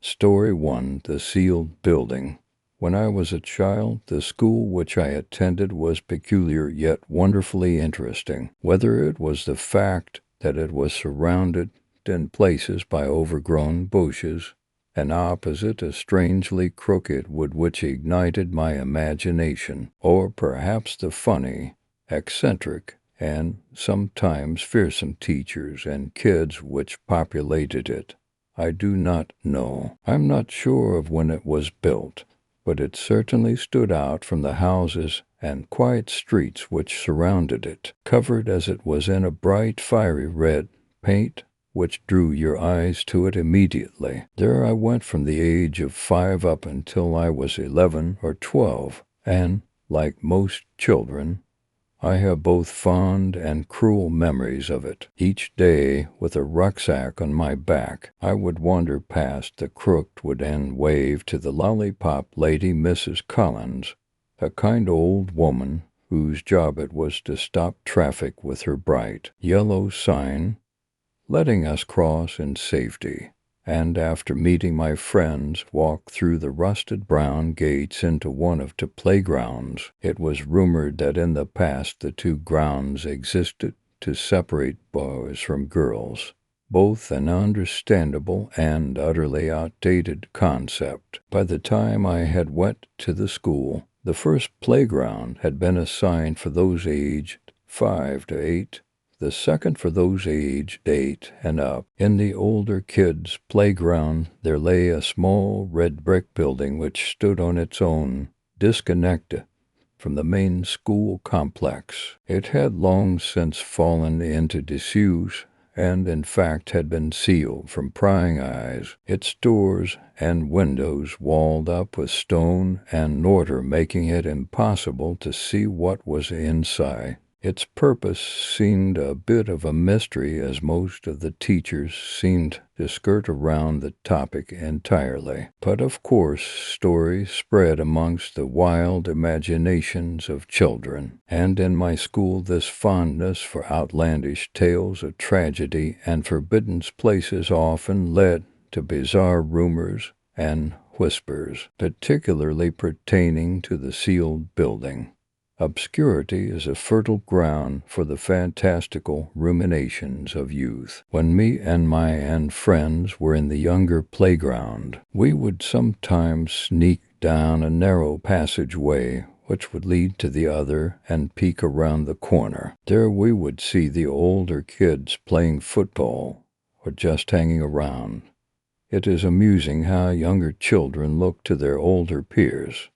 Story 1: The Sealed Building. When I was a child, the school which I attended was peculiar yet wonderfully interesting. Whether it was the fact that it was surrounded in places by overgrown bushes, and opposite a strangely crooked wood which ignited my imagination, or perhaps the funny, eccentric, and sometimes fearsome teachers and kids which populated it, I do not know. I'm not sure of when it was built, but it certainly stood out from the houses and quiet streets which surrounded it, covered as it was in a bright fiery red paint which drew your eyes to it immediately. There I went from the age of 5 up until I was 11 or 12, and, like most children, I have both fond and cruel memories of it. Each day, with a rucksack on my back, I would wander past the crooked wood and wave to the lollipop lady Mrs. Collins, a kind old woman whose job it was to stop traffic with her bright yellow sign, letting us cross in safety, and after meeting my friends, walk through the rusted brown gates into one of the playgrounds. It was rumored that in the past the two grounds existed to separate boys from girls, both an understandable and utterly outdated concept. By the time I had went to the school, the first playground had been assigned for those aged 5 to 8, the second for those aged 8 and up. In the older kids' playground there lay a small red brick building which stood on its own, disconnected from the main school complex. It had long since fallen into disuse, and in fact had been sealed from prying eyes, its doors and windows walled up with stone and mortar, making it impossible to see what was inside. Its purpose seemed a bit of a mystery, as most of the teachers seemed to skirt around the topic entirely. But of course stories spread amongst the wild imaginations of children, and in my school this fondness for outlandish tales of tragedy and forbidden places often led to bizarre rumors and whispers, particularly pertaining to the sealed building. Obscurity is a fertile ground for the fantastical ruminations of youth. When me and my friends were in the younger playground, we would sometimes sneak down a narrow passageway which would lead to the other and peek around the corner. There we would see the older kids playing football or just hanging around. It is amusing how younger children look to their older peers,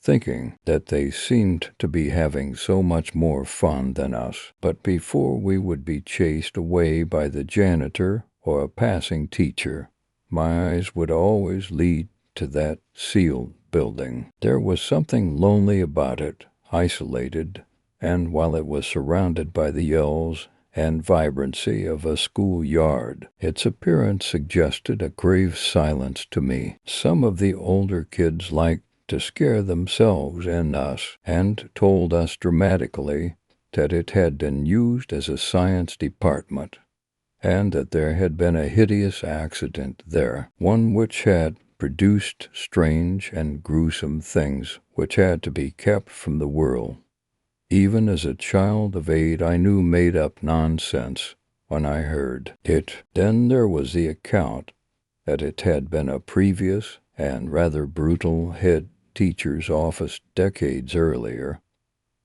thinking that they seemed to be having so much more fun than us. But before we would be chased away by the janitor or a passing teacher, my eyes would always lead to that sealed building. There was something lonely about it, isolated, and while it was surrounded by the yells and vibrancy of a schoolyard, its appearance suggested a grave silence to me. Some of the older kids liked to scare themselves and us, and told us dramatically that it had been used as a science department, and that there had been a hideous accident there, one which had produced strange and gruesome things which had to be kept from the world. Even as a child of 8, I knew made-up nonsense when I heard it. Then there was the account that it had been a previous and rather brutal head teacher's office decades earlier,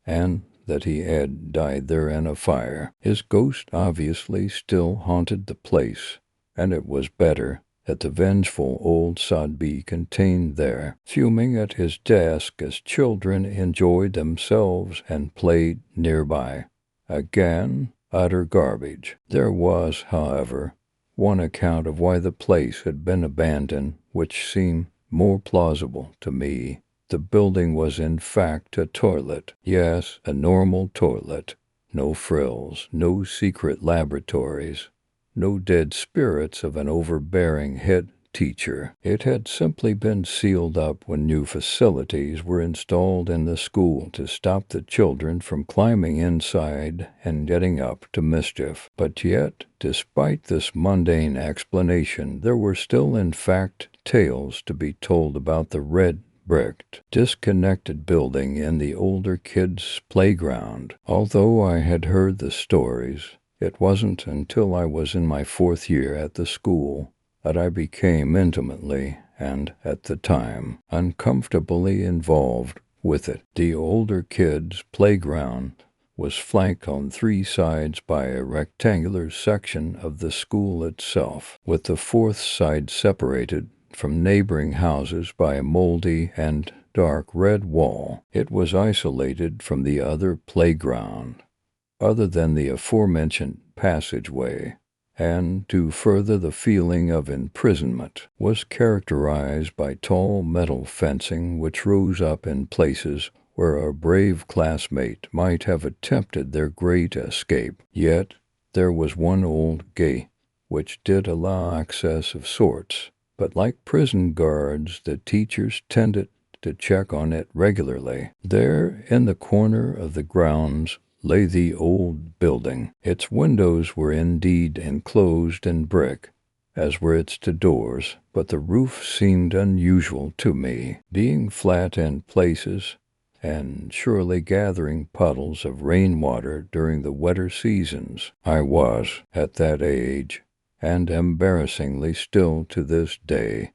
and that he had died there in a fire. His ghost obviously still haunted the place, and it was better that the vengeful old sod be contained there, fuming at his desk as children enjoyed themselves and played nearby. Again, utter garbage. There was, however, one account of why the place had been abandoned which seemed more plausible to me. The building was in fact a toilet. Yes, a normal toilet. No frills, no secret laboratories, no dead spirits of an overbearing head teacher. It had simply been sealed up when new facilities were installed in the school to stop the children from climbing inside and getting up to mischief. But yet, despite this mundane explanation, there were still in fact tales to be told about the red-bricked, disconnected building in the older kids' playground. Although I had heard the stories, it wasn't until I was in my 4th year at the school that I became intimately, and at the time, uncomfortably involved with it. The older kids' playground was flanked on 3 sides by a rectangular section of the school itself, with the 4th side separated from neighboring houses by a moldy and dark red wall. It was isolated from the other playground, other than the aforementioned passageway, and to further the feeling of imprisonment, was characterized by tall metal fencing which rose up in places where a brave classmate might have attempted their great escape. Yet there was one old gate which did allow access of sorts, but like prison guards, the teachers tended to check on it regularly. There, in the corner of the grounds, lay the old building. Its windows were indeed enclosed in brick, as were its doors, but the roof seemed unusual to me, being flat in places, and surely gathering puddles of rainwater during the wetter seasons. I was, at that age, and embarrassingly still to this day,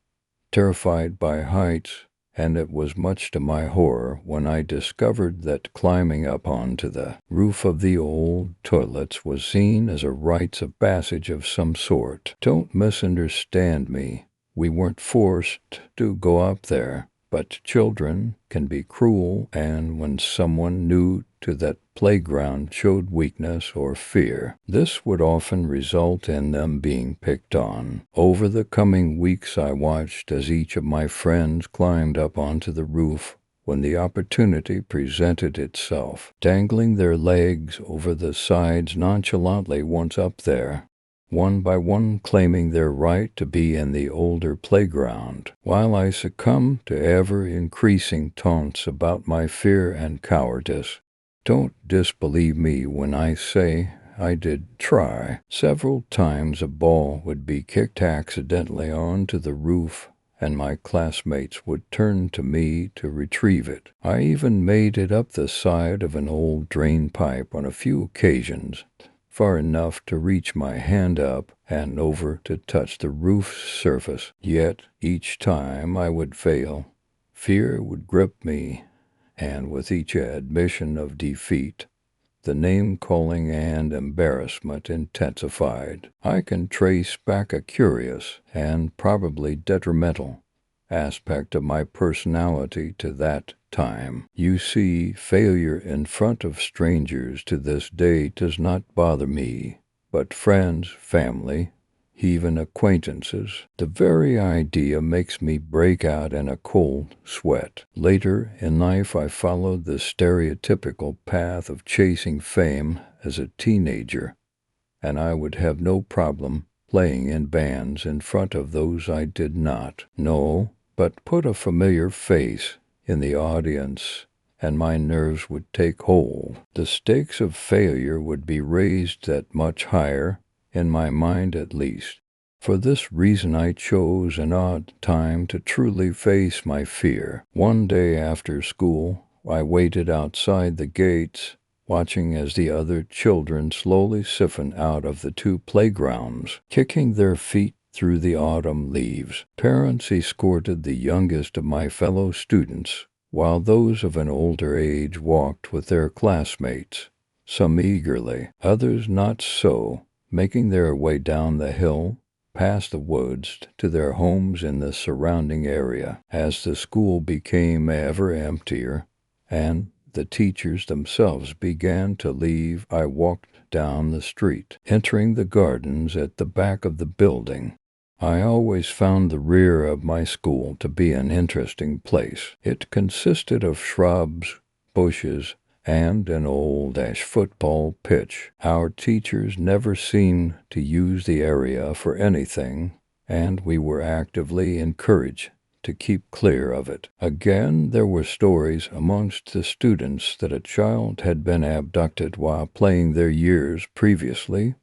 terrified by heights, and it was much to my horror when I discovered that climbing up onto the roof of the old toilets was seen as a rite of passage of some sort. Don't misunderstand me. We weren't forced to go up there, but children can be cruel, and when someone new to that playground showed weakness or fear, this would often result in them being picked on. Over the coming weeks I watched as each of my friends climbed up onto the roof when the opportunity presented itself, dangling their legs over the sides nonchalantly once up there, one by one claiming their right to be in the older playground, while I succumbed to ever-increasing taunts about my fear and cowardice. Don't disbelieve me when I say I did try. Several times a ball would be kicked accidentally onto the roof, and my classmates would turn to me to retrieve it. I even made it up the side of an old drain pipe on a few occasions, far enough to reach my hand up and over to touch the roof's surface. Yet each time I would fail, fear would grip me, and with each admission of defeat, the name-calling and embarrassment intensified. I can trace back a curious and probably detrimental aspect of my personality to that time. You see, failure in front of strangers to this day does not bother me, but friends, family, even acquaintances, the very idea makes me break out in a cold sweat. Later in life I followed the stereotypical path of chasing fame as a teenager, and I would have no problem playing in bands in front of those I did not know, but put a familiar face in the audience and my nerves would take hold. The stakes of failure would be raised that much higher, in my mind at least. For this reason I chose an odd time to truly face my fear. One day after school, I waited outside the gates, watching as the other children slowly siphoned out of the 2 playgrounds, kicking their feet through the autumn leaves. Parents escorted the youngest of my fellow students, while those of an older age walked with their classmates, some eagerly, others not so, making their way down the hill, past the woods, to their homes in the surrounding area. As the school became ever emptier, and the teachers themselves began to leave, I walked down the street, entering the gardens at the back of the building. I always found the rear of my school to be an interesting place. It consisted of shrubs, bushes, and an old-ash football pitch. Our teachers never seemed to use the area for anything, and we were actively encouraged to keep clear of it. Again, there were stories amongst the students that a child had been abducted while playing there years previously.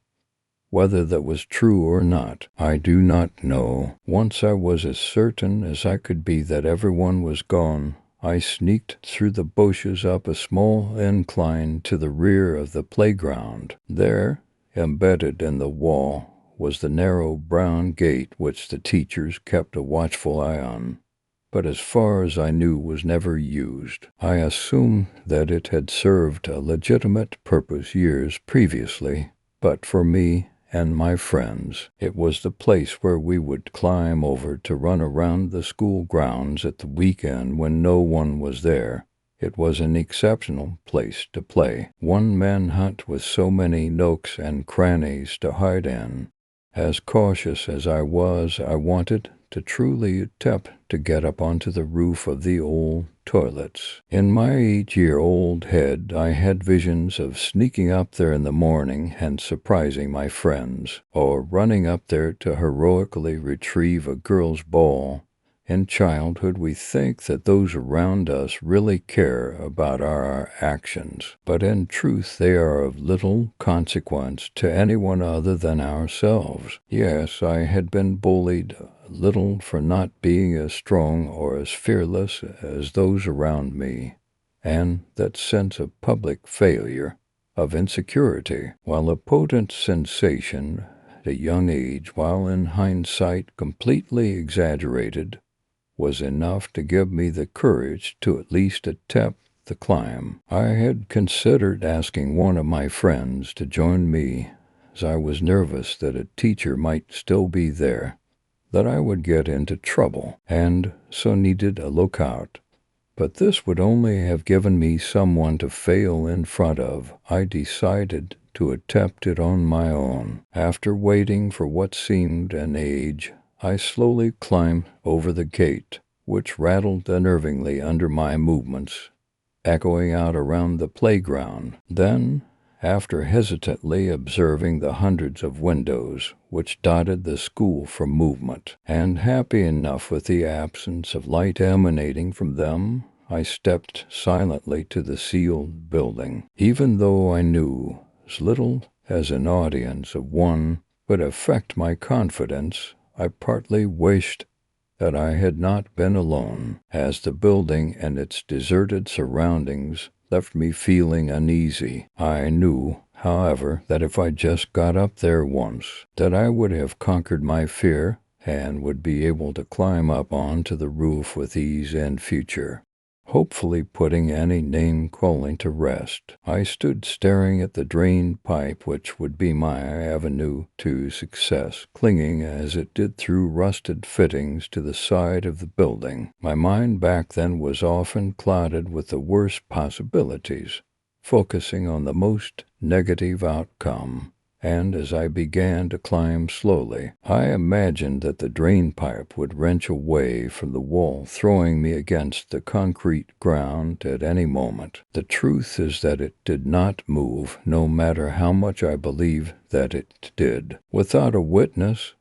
Whether that was true or not, I do not know. Once I was as certain as I could be that everyone was gone. I sneaked through the bushes up a small incline to the rear of the playground. There, embedded in the wall, was the narrow brown gate which the teachers kept a watchful eye on, but as far as I knew was never used. I assumed that it had served a legitimate purpose years previously, but for me and my friends, it was the place where we would climb over to run around the school grounds at the weekend when no one was there. It was an exceptional place to play. One manhunt with so many nooks and crannies to hide in. As cautious as I was, I wanted to truly attempt to get up onto the roof of the old toilets. In my 8-year-old head, I had visions of sneaking up there in the morning and surprising my friends, or running up there to heroically retrieve a girl's ball. In childhood, we think that those around us really care about our actions, but in truth they are of little consequence to anyone other than ourselves. Yes, I had been bullied a little for not being as strong or as fearless as those around me, and that sense of public failure, of insecurity, while a potent sensation at a young age, while in hindsight completely exaggerated, was enough to give me the courage to at least attempt the climb. I had considered asking one of my friends to join me, as I was nervous that a teacher might still be there, that I would get into trouble, and so needed a lookout. But this would only have given me someone to fail in front of. I decided to attempt it on my own. After waiting for what seemed an age, I slowly climbed over the gate, which rattled unnervingly under my movements, echoing out around the playground. Then, after hesitantly observing the hundreds of windows which dotted the school from movement, and happy enough with the absence of light emanating from them, I stepped silently to the sealed building. Even though I knew as little as an audience of one would affect my confidence, I partly wished that I had not been alone, as the building and its deserted surroundings left me feeling uneasy. I knew, however, that if I just got up there once, that I would have conquered my fear and would be able to climb up onto the roof with ease in future, hopefully putting any name-calling to rest. I stood staring at the drain pipe which would be my avenue to success, clinging as it did through rusted fittings to the side of the building. My mind back then was often clouded with the worst possibilities, focusing on the most negative outcome. And as I began to climb slowly, I imagined that the drain pipe would wrench away from the wall, throwing me against the concrete ground at any moment. The truth is that it did not move, no matter how much I believed that it did. Without a witness,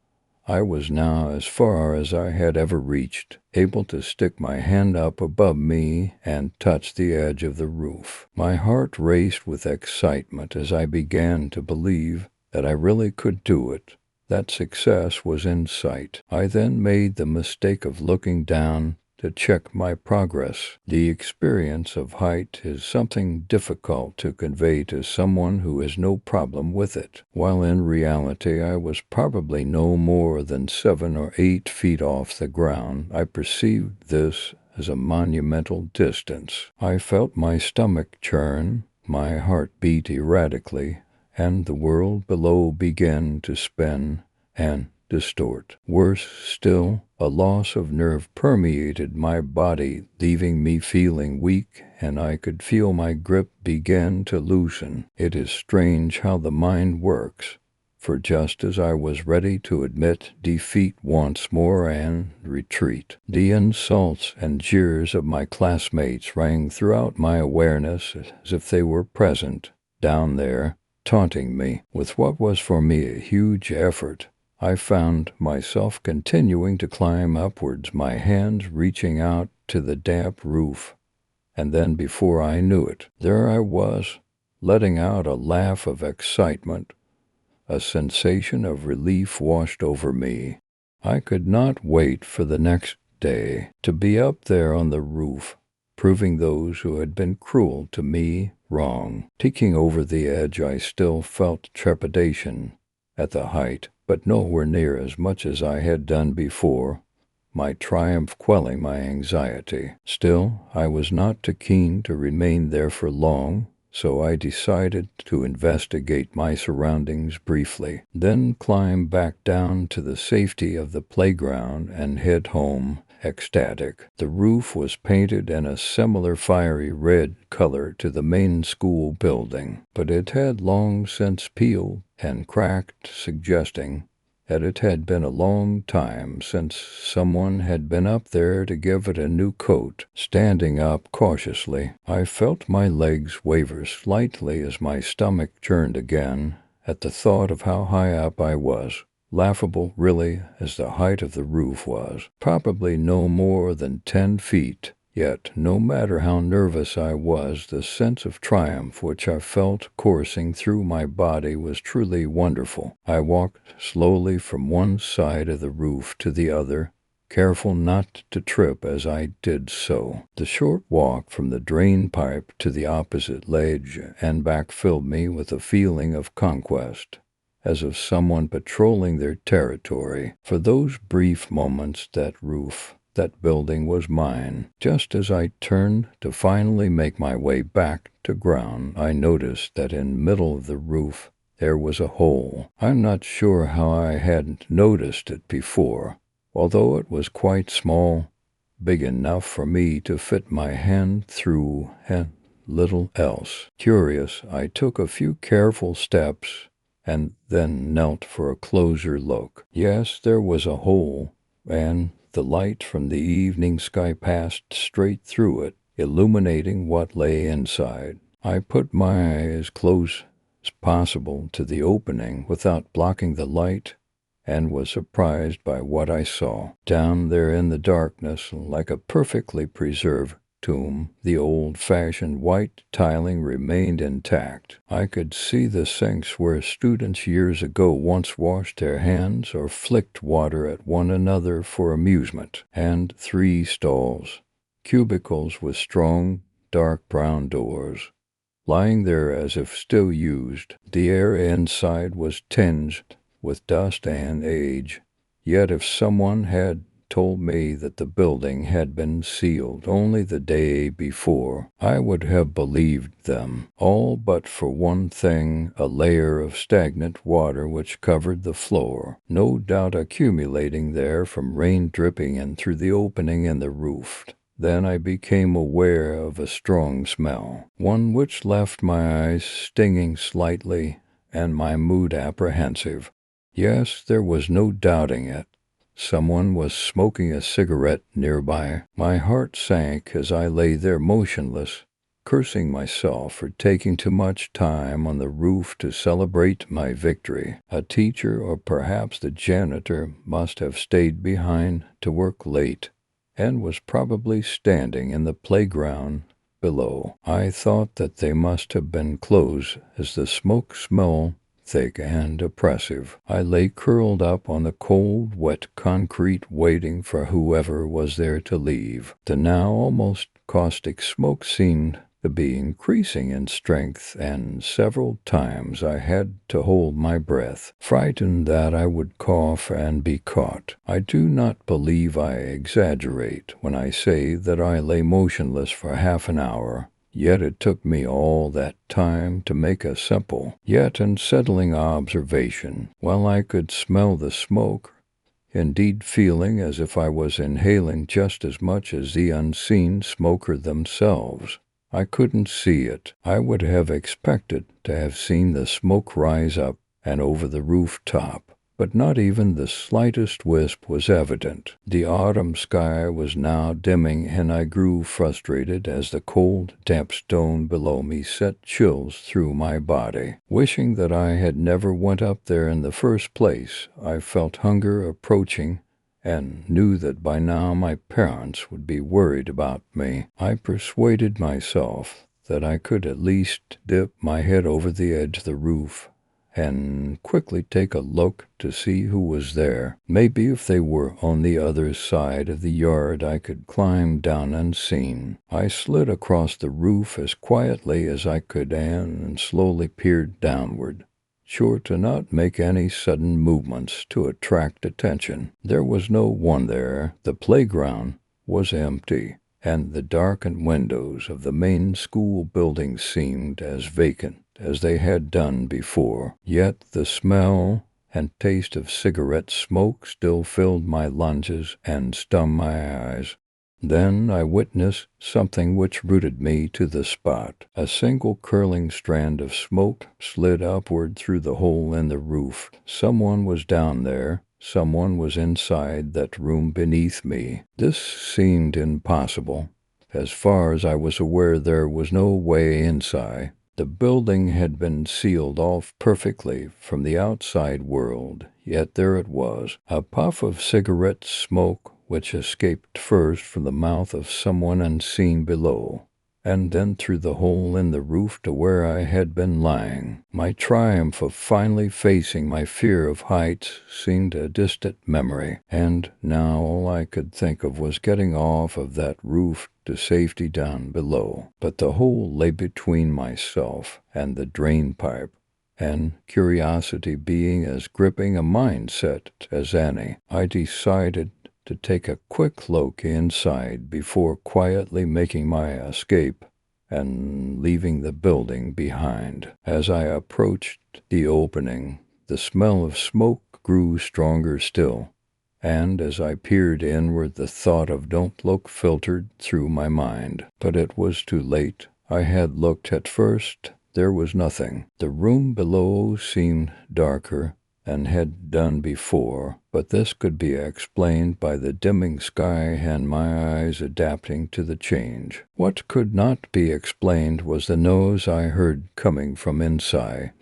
I was now as far as I had ever reached, able to stick my hand up above me and touch the edge of the roof. My heart raced with excitement as I began to believe that I really could do it, that success was in sight. I then made the mistake of looking down to check my progress. The experience of height is something difficult to convey to someone who has no problem with it, while in reality I was probably no more than 7 or 8 feet off the ground. I perceived this as a monumental distance. I felt my stomach churn, my heart beat erratically, and the world below began to spin and distort. Worse still, a loss of nerve permeated my body, leaving me feeling weak, and I could feel my grip begin to loosen. It is strange how the mind works, for just as I was ready to admit defeat once more and retreat, the insults and jeers of my classmates rang throughout my awareness as if they were present, down there, taunting me with what was for me a huge effort I found myself continuing to climb upwards, my hands reaching out to the damp roof. And then, before I knew it, there I was, letting out a laugh of excitement. A sensation of relief washed over me. I could not wait for the next day to be up there on the roof, proving those who had been cruel to me wrong. Peeking over the edge, I still felt trepidation at the height, but nowhere near as much as I had done before, my triumph quelling my anxiety. Still, I was not too keen to remain there for long, so I decided to investigate my surroundings briefly, then climb back down to the safety of the playground and head home, ecstatic. The roof was painted in a similar fiery red color to the main school building, but it had long since peeled and cracked, suggesting that it had been a long time since someone had been up there to give it a new coat. Standing up cautiously, I felt my legs waver slightly as my stomach churned again at the thought of how high up I was. Laughable, really, as the height of the roof was, probably no more than 10 feet. Yet, no matter how nervous I was, the sense of triumph which I felt coursing through my body was truly wonderful. I walked slowly from one side of the roof to the other, careful not to trip as I did so. The short walk from the drain pipe to the opposite ledge and back filled me with a feeling of conquest, as of someone patrolling their territory. For those brief moments, that building was mine. Just as I turned to finally make my way back to ground, I noticed that in the middle of the roof there was a hole. I'm not sure how I hadn't noticed it before, although it was quite small, big enough for me to fit my hand through and little else. Curious, I took a few careful steps and then knelt for a closer look. Yes, there was a hole, and the light from the evening sky passed straight through it, illuminating what lay inside. I put my eye as close as possible to the opening without blocking the light, and was surprised by what I saw. Down there in the darkness, like a perfectly preserved tomb, the old-fashioned white tiling remained intact. I could see the sinks where students years ago once washed their hands or flicked water at one another for amusement, and 3 stalls, cubicles with strong, dark brown doors, lying there as if still used. The air inside was tinged with dust and age, yet if someone had told me that the building had been sealed only the day before, I would have believed them, all but for one thing, a layer of stagnant water which covered the floor, no doubt accumulating there from rain dripping in through the opening in the roof. Then I became aware of a strong smell, one which left my eyes stinging slightly and my mood apprehensive. Yes, there was no doubting it. Someone was smoking a cigarette nearby. My heart sank as I lay there motionless, cursing myself for taking too much time on the roof to celebrate my victory. A teacher, or perhaps the janitor, must have stayed behind to work late, and was probably standing in the playground below. I thought that they must have been closed, as the smoke smelled thick and oppressive. I lay curled up on the cold, wet concrete, waiting for whoever was there to leave. The now almost caustic smoke seemed to be increasing in strength, and several times I had to hold my breath, frightened that I would cough and be caught. I do not believe I exaggerate when I say that I lay motionless for half an hour. Yet it took me all that time to make a simple, yet unsettling observation. While I could smell the smoke, indeed feeling as if I was inhaling just as much as the unseen smoker themselves, I couldn't see it. I would have expected to have seen the smoke rise up and over the rooftop, but not even the slightest wisp was evident. The autumn sky was now dimming, and I grew frustrated as the cold, damp stone below me sent chills through my body. Wishing that I had never went up there in the first place, I felt hunger approaching and knew that by now my parents would be worried about me. I persuaded myself that I could at least dip my head over the edge of the roof and quickly take a look to see who was there. Maybe if they were on the other side of the yard, I could climb down unseen. I slid across the roof as quietly as I could and slowly peered downward, sure to not make any sudden movements to attract attention. There was no one there. The playground was empty, and the darkened windows of the main school building seemed as vacant as they had done before. Yet the smell and taste of cigarette smoke still filled my lungs and stung my eyes. Then I witnessed something which rooted me to the spot. A single curling strand of smoke slid upward through the hole in the roof. Someone was down there. Someone was inside that room beneath me. This seemed impossible. As far as I was aware, there was no way inside. The building had been sealed off perfectly from the outside world, yet there it was, a puff of cigarette smoke which escaped first from the mouth of someone unseen below, and then through the hole in the roof to where I had been lying. My triumph of finally facing my fear of heights seemed a distant memory, and now all I could think of was getting off of that roof to safety down below. But the hole lay between myself and the drain pipe, and curiosity being as gripping a mindset as any, I decided to take a quick look inside before quietly making my escape and leaving the building behind. As I approached the opening, the smell of smoke grew stronger still, and as I peered inward, the thought of "don't look" filtered through my mind. But it was too late. I had looked at first. There was nothing. The room below seemed darker and had done before, but this could be explained by the dimming sky and my eyes adapting to the change. What could not be explained was the noise I heard coming from inside.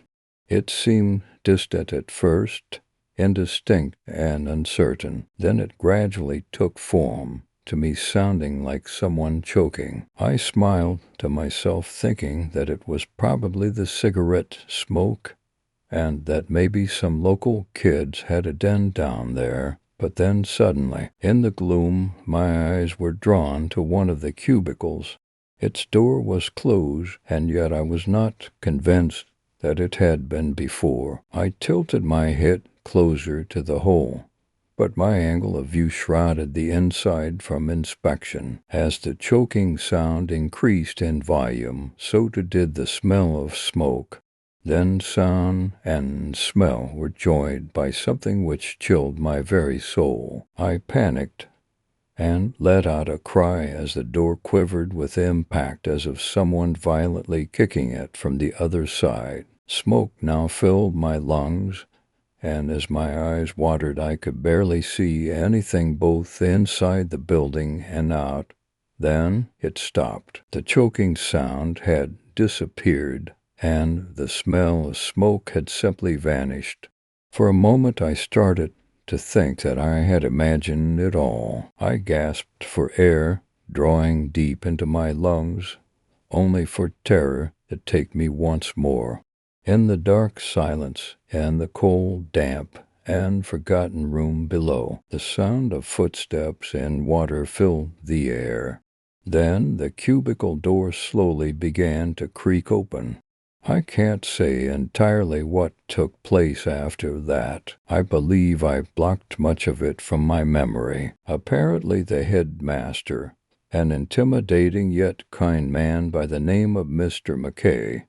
It seemed distant at first, indistinct and uncertain. Then it gradually took form, to me sounding like someone choking. I smiled to myself, thinking that it was probably the cigarette smoke and that maybe some local kids had a den down there. But then suddenly, in the gloom, my eyes were drawn to one of the cubicles. Its door was closed, and yet I was not convinced that it had been before. I tilted my head closer to the hole, but my angle of view shrouded the inside from inspection. As the choking sound increased in volume, so too did the smell of smoke. Then sound and smell were joined by something which chilled my very soul. I panicked and let out a cry as the door quivered with impact, as of someone violently kicking it from the other side. Smoke now filled my lungs, and as my eyes watered, I could barely see anything both inside the building and out. Then it stopped. The choking sound had disappeared, and the smell of smoke had simply vanished. For a moment I started to think that I had imagined it all. I gasped for air, drawing deep into my lungs, only for terror to take me once more. In the dark silence and the cold, damp, and forgotten room below, the sound of footsteps and water filled the air. Then the cubicle door slowly began to creak open. I can't say entirely what took place after that. I believe I blocked much of it from my memory. Apparently the headmaster, an intimidating yet kind man by the name of Mr. McKay,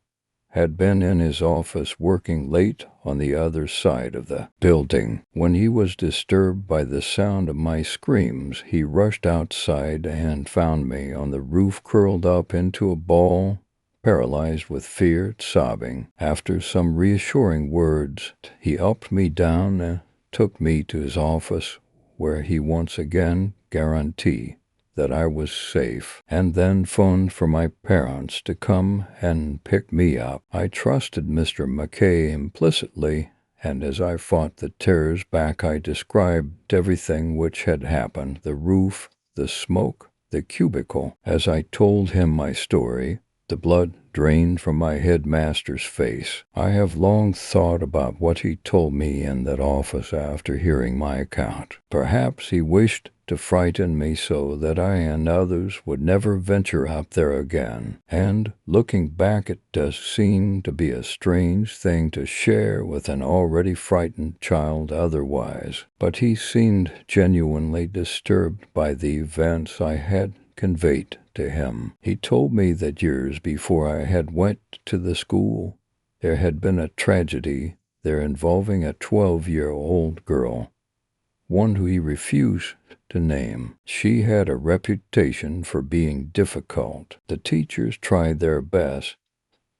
had been in his office working late on the other side of the building. When he was disturbed by the sound of my screams, he rushed outside and found me on the roof, curled up into a ball, paralyzed with fear, sobbing. After some reassuring words, he helped me down took me to his office, where he once again guaranteed that I was safe, and then phoned for my parents to come and pick me up. I trusted Mr. McKay implicitly, and as I fought the terrors back, I described everything which had happened: the roof, the smoke, the cubicle. As I told him my story, the blood drained from my headmaster's face. I have long thought about what he told me in that office after hearing my account. Perhaps he wished to frighten me so that I and others would never venture up there again. And, looking back, it does seem to be a strange thing to share with an already frightened child otherwise. But he seemed genuinely disturbed by the events I had conveyed to him. He told me that years before I had went to the school, there had been a tragedy there involving a 12-year-old girl, one who he refused to name. She had a reputation for being difficult. The teachers tried their best,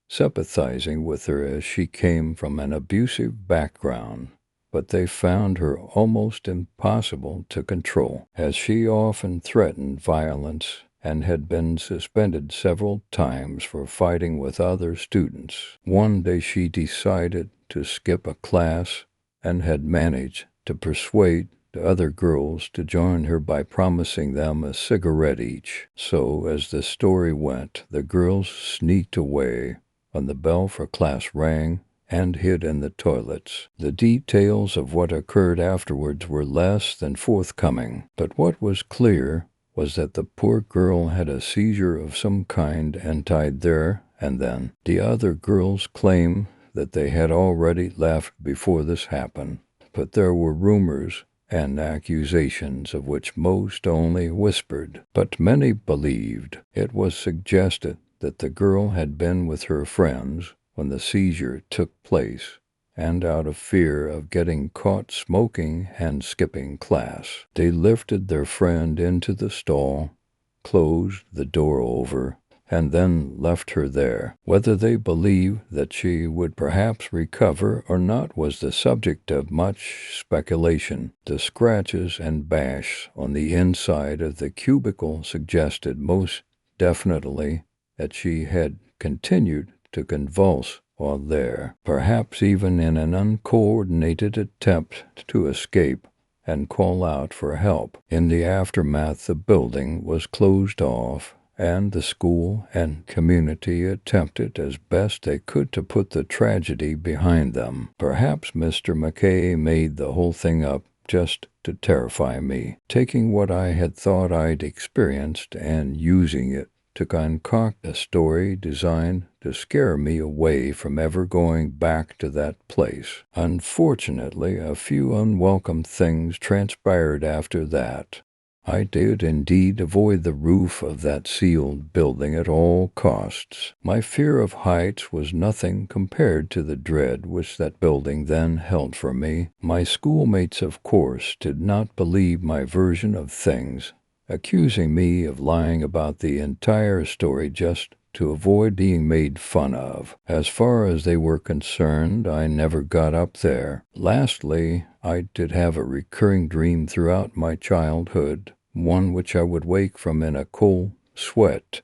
sympathizing with her as she came from an abusive background, but they found her almost impossible to control, as she often threatened violence and had been suspended several times for fighting with other students. One day she decided to skip a class and had managed to persuade the other girls to join her by promising them a cigarette each. So, as the story went, the girls sneaked away when the bell for class rang and hid in the toilets. The details of what occurred afterwards were less than forthcoming, but what was clear was that the poor girl had a seizure of some kind and died there and then. The other girls claim that they had already left before this happened, but there were rumors and accusations of which most only whispered. But many believed. It was suggested that the girl had been with her friends when the seizure took place, and out of fear of getting caught smoking and skipping class, they lifted their friend into the stall, closed the door over, and then left her there. Whether they believed that she would perhaps recover or not was the subject of much speculation. The scratches and bash on the inside of the cubicle suggested most definitely that she had continued to convulse while there, perhaps even in an uncoordinated attempt to escape and call out for help. In the aftermath, the building was closed off, and the school and community attempted as best they could to put the tragedy behind them. Perhaps Mr. McKay made the whole thing up just to terrify me, taking what I had thought I'd experienced and using it to concoct a story designed to scare me away from ever going back to that place. Unfortunately, a few unwelcome things transpired after that. I did indeed avoid the roof of that sealed building at all costs. My fear of heights was nothing compared to the dread which that building then held for me. My schoolmates, of course, did not believe my version of things, accusing me of lying about the entire story just to avoid being made fun of. As far as they were concerned, I never got up there. Lastly, I did have a recurring dream throughout my childhood, one which I would wake from in a cold sweat,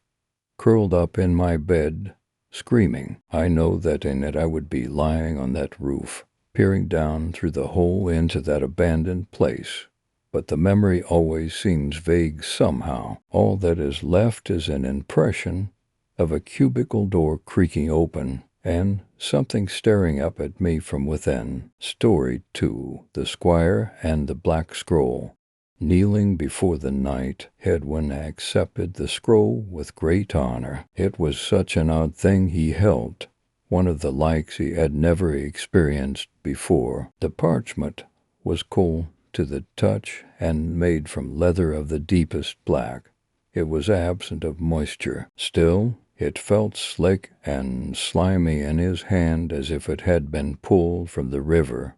curled up in my bed, screaming. I know that in it I would be lying on that roof, peering down through the hole into that abandoned place. But the memory always seems vague somehow. All that is left is an impression of a cubicle door creaking open and something staring up at me from within. Story 2. The Squire and the Black Scroll. Kneeling before the knight, Edwin accepted the scroll with great honor. It was such an odd thing he held, one of the likes he had never experienced before. The parchment was cold to the touch and made from leather of the deepest black. It was absent of moisture. Still, it felt slick and slimy in his hand as if it had been pulled from the river,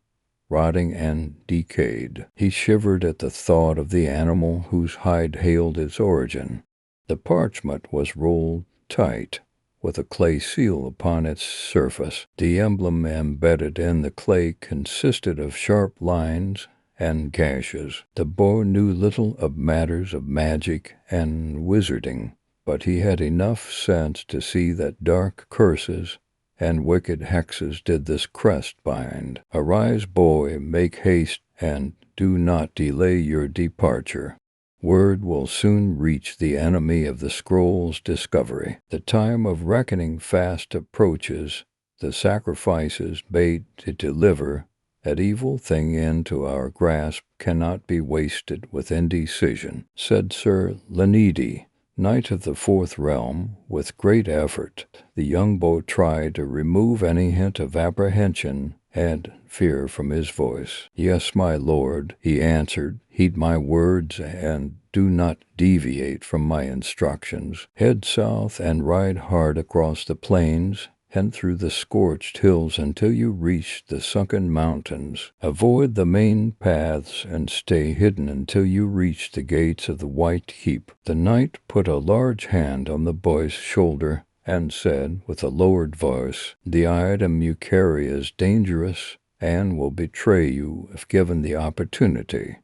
rotting and decayed. He shivered at the thought of the animal whose hide hailed its origin. The parchment was rolled tight, with a clay seal upon its surface. The emblem embedded in the clay consisted of sharp lines and gashes. The boy knew little of matters of magic and wizarding, but he had enough sense to see that dark curses and wicked hexes did this crest bind. Arise, boy, make haste, and do not delay your departure. Word will soon reach the enemy of the scroll's discovery. The time of reckoning fast approaches. The sacrifices made to deliver that evil thing into our grasp cannot be wasted with indecision, said Sir Lenidi, Knight of the Fourth Realm. With great effort, the young boy tried to remove any hint of apprehension and fear from his voice. Yes, my lord, he answered. Heed my words and do not deviate from my instructions. Head south and ride hard across the plains and through the scorched hills until you reach the sunken mountains. Avoid the main paths and stay hidden until you reach the gates of the White Keep. The knight put a large hand on the boy's shoulder and said with a lowered voice, the item you carry is dangerous and will betray you if given the opportunity.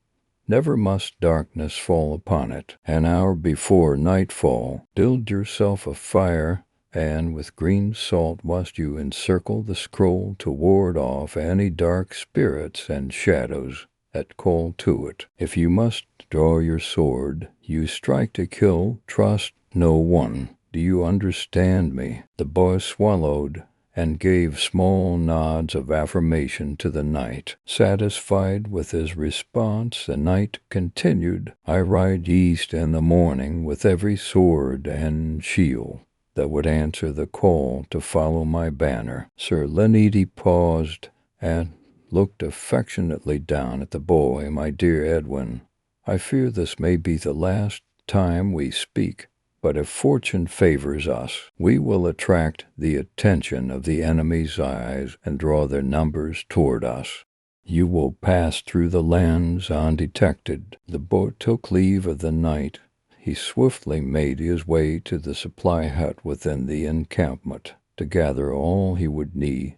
Never must darkness fall upon it. An hour before nightfall, build yourself a fire, and with green salt must you encircle the scroll to ward off any dark spirits and shadows that call to it. If you must draw your sword, you strike to kill, trust no one. Do you understand me? The boy swallowed and gave small nods of affirmation to the knight. Satisfied with his response, the knight continued, I ride east in the morning with every sword and shield that would answer the call to follow my banner. Sir Lenidi paused and looked affectionately down at the boy. My dear Edwin, I fear this may be the last time we speak, but if fortune favors us, we will attract the attention of the enemy's eyes and draw their numbers toward us. You will pass through the lands undetected. The boy took leave of the knight. He swiftly made his way to the supply hut within the encampment to gather all he would need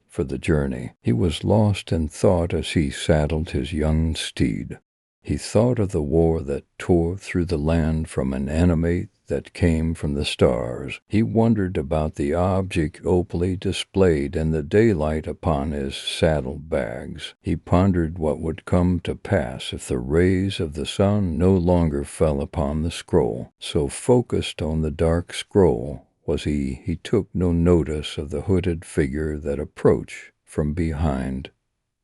for the journey. He was lost in thought as he saddled his young steed. He thought of the war that tore through the land from an enemy that came from the stars. He wondered about the object opally displayed in the daylight upon his saddle-bags. He pondered what would come to pass if the rays of the sun no longer fell upon the scroll. So focused on the dark scroll was he took no notice of the hooded figure that approached from behind.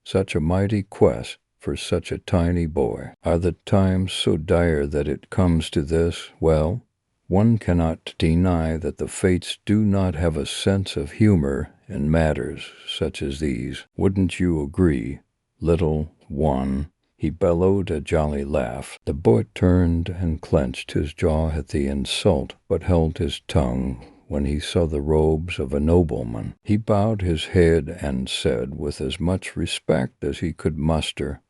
Such a mighty quest for such a tiny boy. Are the times so dire that it comes to this? Well, one cannot deny that the fates do not have a sense of humor in matters such as these. Wouldn't you agree, little one? He bellowed a jolly laugh. The boy turned and clenched his jaw at the insult, but held his tongue when he saw the robes of a nobleman. He bowed his head and said with as much respect as he could muster,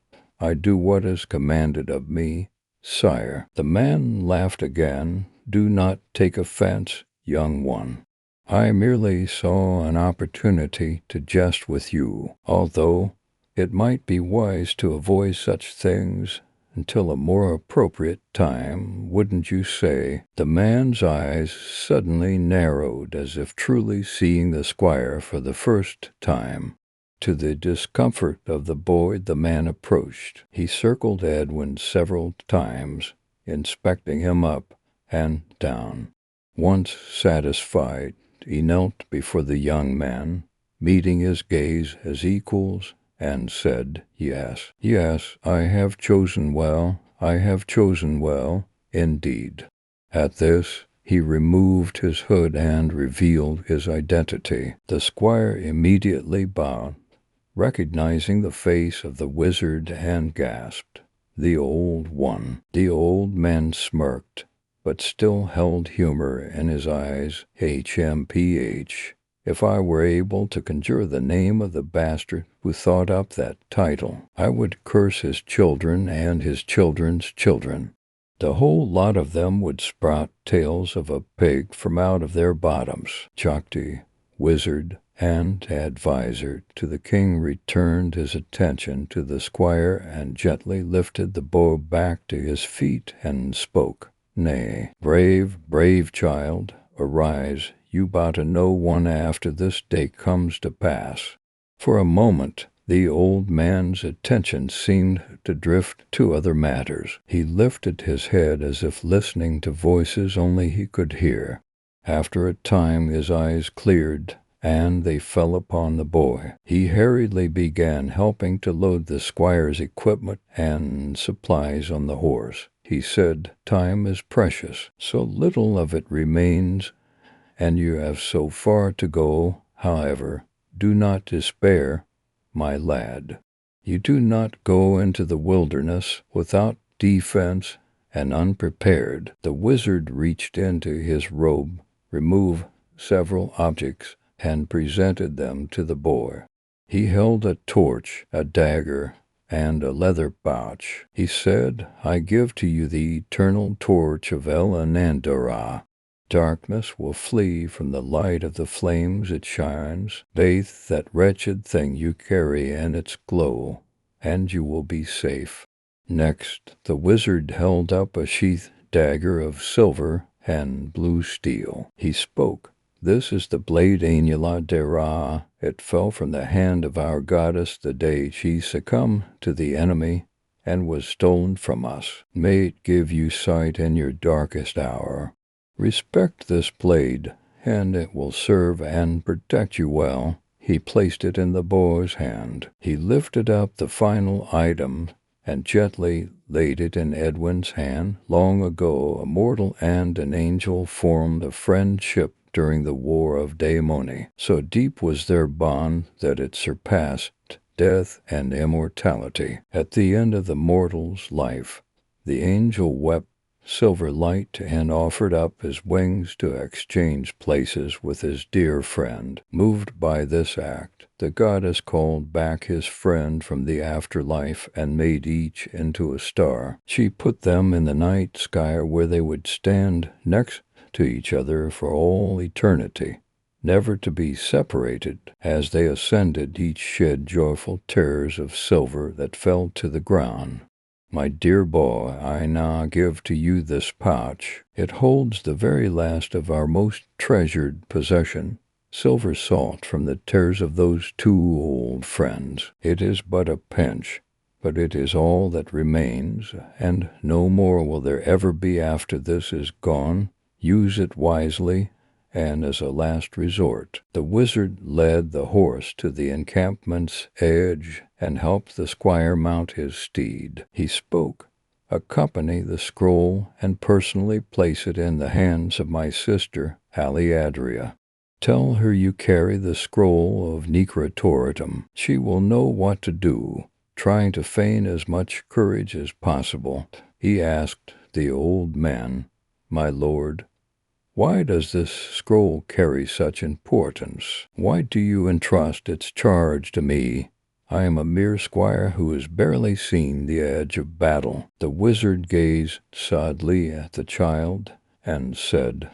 I do what is commanded of me, sire. The man laughed again. Do not take offense, young one. I merely saw an opportunity to jest with you, although it might be wise to avoid such things until a more appropriate time, wouldn't you say? The man's eyes suddenly narrowed as if truly seeing the squire for the first time. To the discomfort of the boy, the man approached. He circled Edwin several times, inspecting him up and down. Once satisfied, he knelt before the young man, meeting his gaze as equals, and said, Yes, yes, I have chosen well, indeed. At this, he removed his hood and revealed his identity. The squire immediately bowed, recognizing the face of the wizard, and gasped, The old one. The old man smirked, but still held humor in his eyes. HMPH. If I were able to conjure the name of the bastard who thought up that title, I would curse his children and his children's children. The whole lot of them would sprout tails of a pig from out of their bottoms. Chakti, wizard, and advisor to the king returned his attention to the squire and gently lifted the boy back to his feet and spoke. Nay, brave, brave child, arise, you bout to know one after this day comes to pass. For a moment the old man's attention seemed to drift to other matters. He lifted his head as if listening to voices only he could hear. After a time his eyes cleared, and they fell upon the boy. He hurriedly began helping to load the squire's equipment and supplies on the horse. He said, "Time is precious. So little of it remains, and you have so far to go. However, do not despair, my lad. You do not go into the wilderness without defense and unprepared." The wizard reached into his robe, removed several objects, and presented them to the boy. He held a torch, a dagger, and a leather pouch. He said, "I give to you the eternal torch of El-Anandara. Darkness will flee from the light of the flames it shines. Bathe that wretched thing you carry in its glow, and you will be safe." Next, the wizard held up a sheathed dagger of silver and blue steel. He spoke, "This is the blade Ainula-Dera. It fell from the hand of our goddess the day she succumbed to the enemy and was stolen from us. May it give you sight in your darkest hour. Respect this blade, and it will serve and protect you well." He placed it in the boy's hand. He lifted up the final item and gently laid it in Edwin's hand. Long ago, a mortal and an angel formed a friendship during the War of Daemoni. So deep was their bond that it surpassed death and immortality. At the end of the mortal's life, the angel wept silver light and offered up his wings to exchange places with his dear friend. Moved by this act, the goddess called back his friend from the afterlife and made each into a star. She put them in the night sky where they would stand next to each other for all eternity, never to be separated. As they ascended, each shed joyful tears of silver that fell to the ground. "My dear boy, I now give to you this pouch. It holds the very last of our most treasured possession, silver salt from the tears of those two old friends. It is but a pinch, but it is all that remains, and no more will there ever be after this is gone. Use it wisely, and as a last resort." The wizard led the horse to the encampment's edge and helped the squire mount his steed. He spoke, "Accompany the scroll and personally place it in the hands of my sister, Aliadria. Tell her you carry the scroll of Necrotoritum. She will know what to do." Trying to feign as much courage as possible, he asked the old man, "My lord, why does this scroll carry such importance? Why do you entrust its charge to me? I am a mere squire who has barely seen the edge of battle." The wizard gazed sadly at the child and said,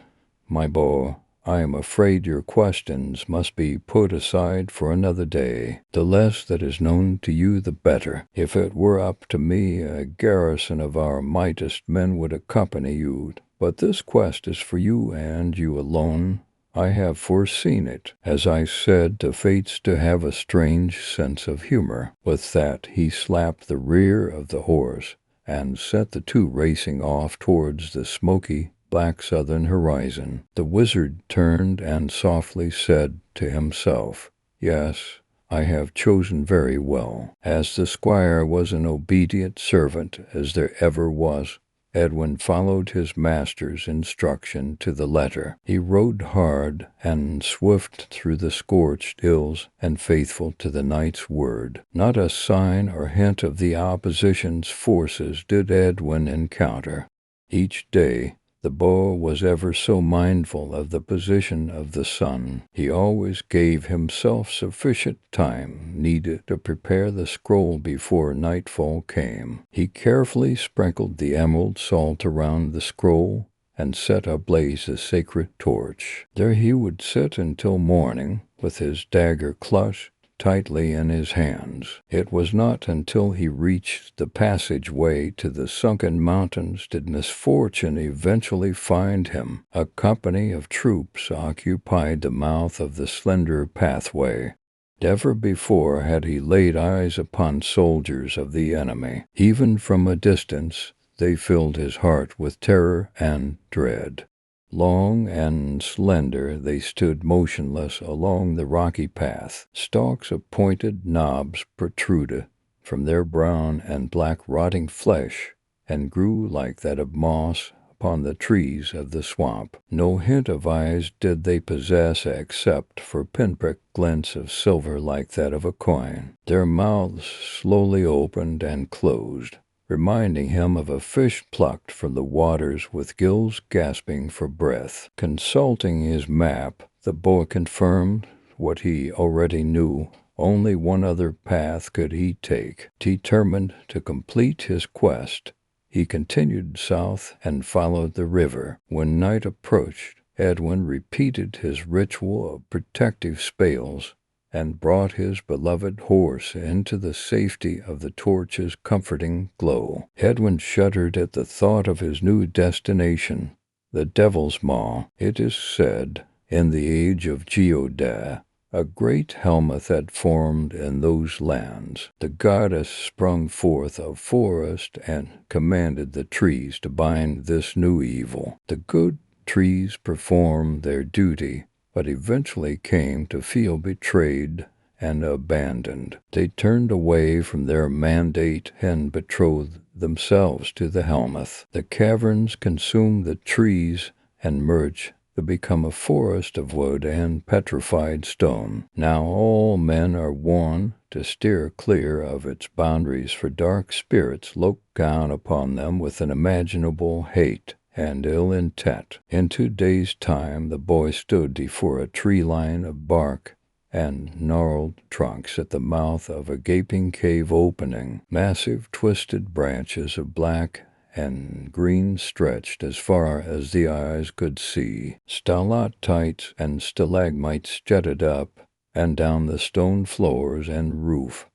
"My boy, I am afraid your questions must be put aside for another day. The less that is known to you, the better. If it were up to me, a garrison of our mightiest men would accompany you. But this quest is for you and you alone. I have foreseen it. As I said, the fates to have a strange sense of humor." With that, he slapped the rear of the horse and sent the two racing off towards the smoky, black southern horizon. The wizard turned and softly said to himself, "Yes, I have chosen very well." As the squire was an obedient servant as there ever was, Edwin followed his master's instruction to the letter. He rode hard and swift through the scorched hills and faithful to the knight's word. Not a sign or hint of the opposition's forces did Edwin encounter. Each day The boy was ever so mindful of the position of the sun. He always gave himself sufficient time needed to prepare the scroll before nightfall came. He carefully sprinkled the emerald salt around the scroll and set ablaze the sacred torch. There he would sit until morning, with his dagger clutched tightly in his hands. It was not until he reached the passageway to the sunken mountains did misfortune eventually find him. A company of troops occupied the mouth of the slender pathway. Never before had he laid eyes upon soldiers of the enemy. Even from a distance, they filled his heart with terror and dread. Long and slender, they stood motionless along the rocky path. Stalks of pointed knobs protruded from their brown and black rotting flesh and grew like that of moss upon the trees of the swamp. No hint of eyes did they possess except for pinprick glints of silver like that of a coin. Their mouths slowly opened and closed, reminding him of a fish plucked from the waters with gills gasping for breath. Consulting his map, the boy confirmed what he already knew. Only one other path could he take. Determined to complete his quest, he continued south and followed the river. When night approached, Edwin repeated his ritual of protective spells and brought his beloved horse into the safety of the torch's comforting glow. Edwin shuddered at the thought of his new destination, the Devil's Maw. It is said, in the age of Geoda, a great Helmuth had formed in those lands. The goddess sprung forth of forest and commanded the trees to bind this new evil. The good trees performed their duty, but eventually came to feel betrayed and abandoned. They turned away from their mandate and betrothed themselves to the Helmuth. The caverns consumed the trees and merged to become a forest of wood and petrified stone. Now all men are warned to steer clear of its boundaries, for dark spirits look down upon them with an imaginable hate and ill intent. In 2 days' time the boy stood before a tree line of bark and gnarled trunks at the mouth of a gaping cave opening. Massive twisted branches of black and green stretched as far as the eyes could see. Stalactites and stalagmites jutted up and down the stone floors and roof,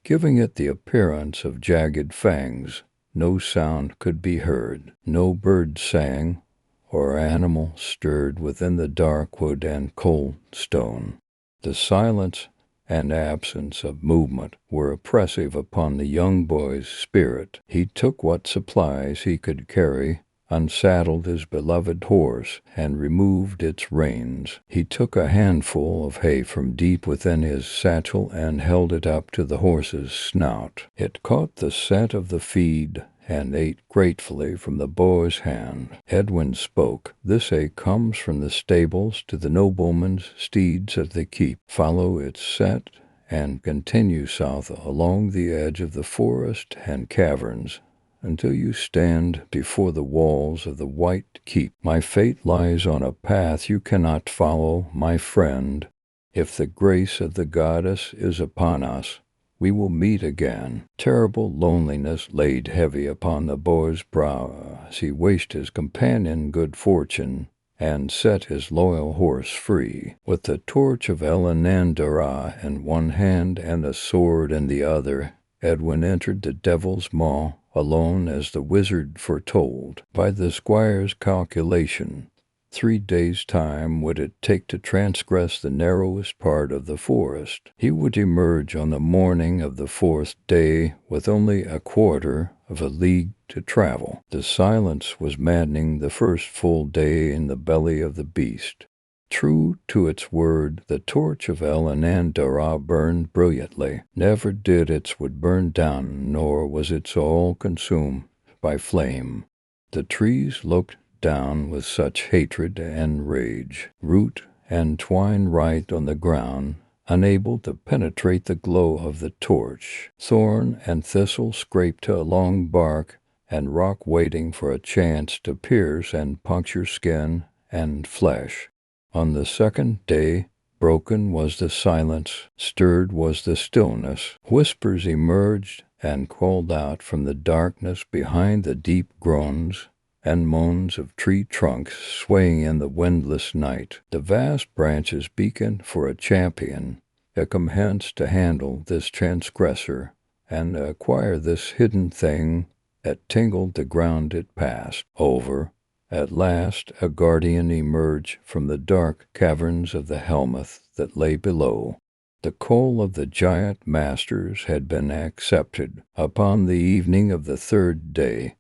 giving it the appearance of jagged fangs. No sound could be heard. No bird sang or animal stirred within the dark wood and cold stone. The silence and absence of movement were oppressive upon the young boy's spirit. He took what supplies he could carry, unsaddled his beloved horse, and removed its reins. He took a handful of hay from deep within his satchel and held it up to the horse's snout. It caught the scent of the feed and ate gratefully from the boy's hand. Edwin spoke. "This hay comes from the stables to the nobleman's steeds at the keep. Follow its scent and continue south along the edge of the forest and caverns until you stand before the walls of the White Keep. My fate lies on a path you cannot follow, my friend. If the grace of the goddess is upon us, we will meet again." Terrible loneliness laid heavy upon the boy's brow as he wished his companion good fortune and set his loyal horse free. With the torch of Elenandara in one hand and a sword in the other, Edwin entered the Devil's Maw alone as the wizard foretold. By the squire's calculation, 3 days' time would it take to transgress the narrowest part of the forest. He would emerge on the morning of the 4th day with only a quarter of a league to travel. The silence was maddening the first full day in the belly of the beast. True to its word, the torch of Elenandara burned brilliantly. Never did its wood burn down, nor was its all consumed by flame. The trees looked down with such hatred and rage. Root and twine writhed on the ground, unable to penetrate the glow of the torch. Thorn and thistle scraped along bark and rock waiting for a chance to pierce and puncture skin and flesh. On the second day, broken was the silence, stirred was the stillness. Whispers emerged and called out from the darkness behind the deep groans and moans of tree trunks swaying in the windless night. The vast branches beaconed for a champion, a commenced to handle this transgressor and acquire this hidden thing that tingled the ground it passed over. At last a guardian emerged from the dark caverns of the Helmuth that lay below. The call of the giant masters had been accepted. Upon the evening of the third day,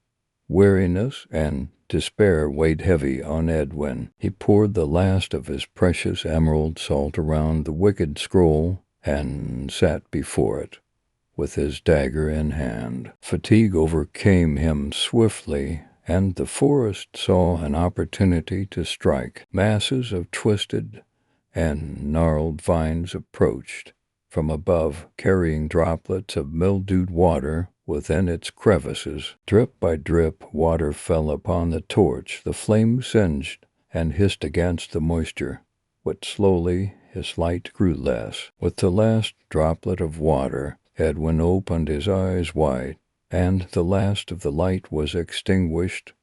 weariness and despair weighed heavy on Edwin. He poured the last of his precious emerald salt around the wicked scroll and sat before it, with his dagger in hand. Fatigue overcame him swiftly, and the forest saw an opportunity to strike. Masses of twisted and gnarled vines approached from above, carrying droplets of mildewed water within its crevices. Drip by drip, water fell upon the torch. The flame singed and hissed against the moisture, but slowly his light grew less. With the last droplet of water, Edwin opened his eyes wide, and the last of the light was extinguished.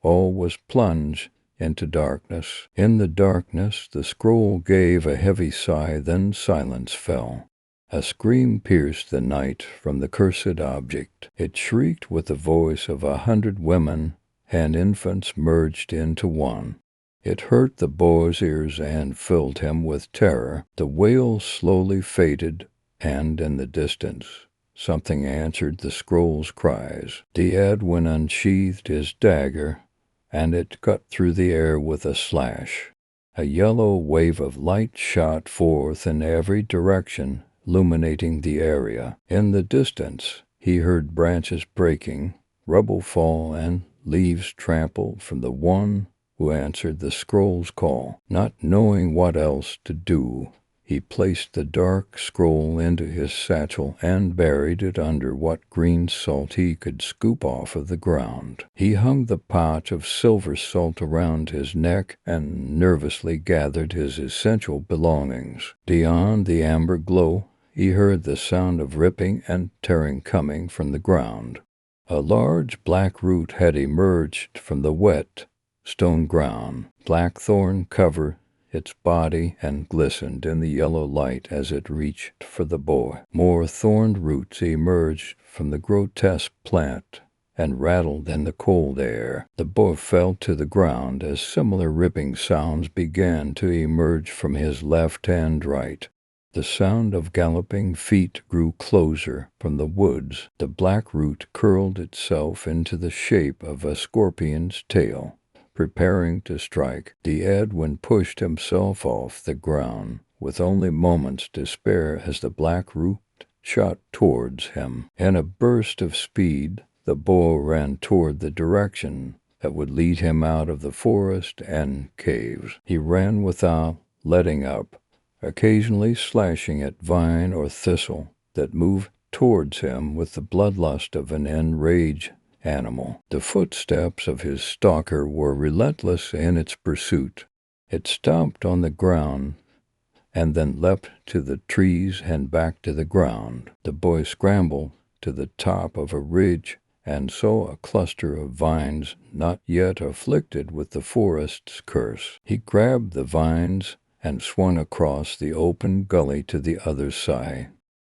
All was plunged into darkness. In the darkness the scroll gave a heavy sigh, then silence fell. A scream pierced the night from the cursed object. It shrieked with the voice of 100 women and infants merged into one. It hurt the boy's ears and filled him with terror. The wail slowly faded, and in the distance something answered the scroll's cries. The Edwin unsheathed his dagger, and it cut through the air with a slash. A yellow wave of light shot forth in every direction, illuminating the area. In the distance, he heard branches breaking, rubble fall, and leaves trample from the one who answered the scroll's call. Not knowing what else to do, he placed the dark scroll into his satchel and buried it under what green salt he could scoop off of the ground. He hung the pouch of silver salt around his neck and nervously gathered his essential belongings. Beyond the amber glow, he heard the sound of ripping and tearing coming from the ground. A large black root had emerged from the wet stone ground. Blackthorn covered its body and glistened in the yellow light as it reached for the boy. More thorned roots emerged from the grotesque plant and rattled in the cold air. The boy fell to the ground as similar ripping sounds began to emerge from his left and right. The sound of galloping feet grew closer from the woods. The black root curled itself into the shape of a scorpion's tail, preparing to strike. The Edwin pushed himself off the ground, with only moments to spare as the black root shot towards him. In a burst of speed, the boy ran toward the direction that would lead him out of the forest and caves. He ran without letting up, occasionally slashing at vine or thistle that moved towards him with the bloodlust of an enraged animal. The footsteps of his stalker were relentless in its pursuit. It stopped on the ground and then leapt to the trees and back to the ground. The boy scrambled to the top of a ridge and saw a cluster of vines not yet afflicted with the forest's curse. He grabbed the vines and swung across the open gully to the other side.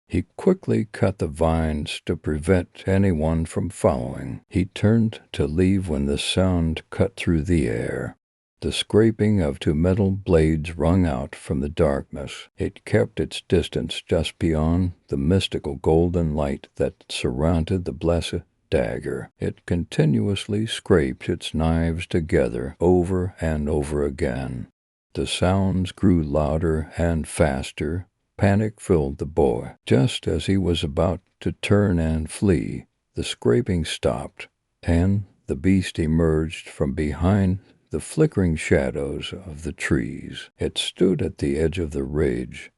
He quickly cut the vines to prevent anyone from following. He turned to leave when the sound cut through the air. The scraping of two metal blades rung out from the darkness. It kept its distance just beyond the mystical golden light that surrounded the blessed dagger. It continuously scraped its knives together over and over again. The sounds grew louder and faster. Panic filled the boy. Just as he was about to turn and flee, the scraping stopped, and the beast emerged from behind the flickering shadows of the trees. It stood at the edge of the ridge,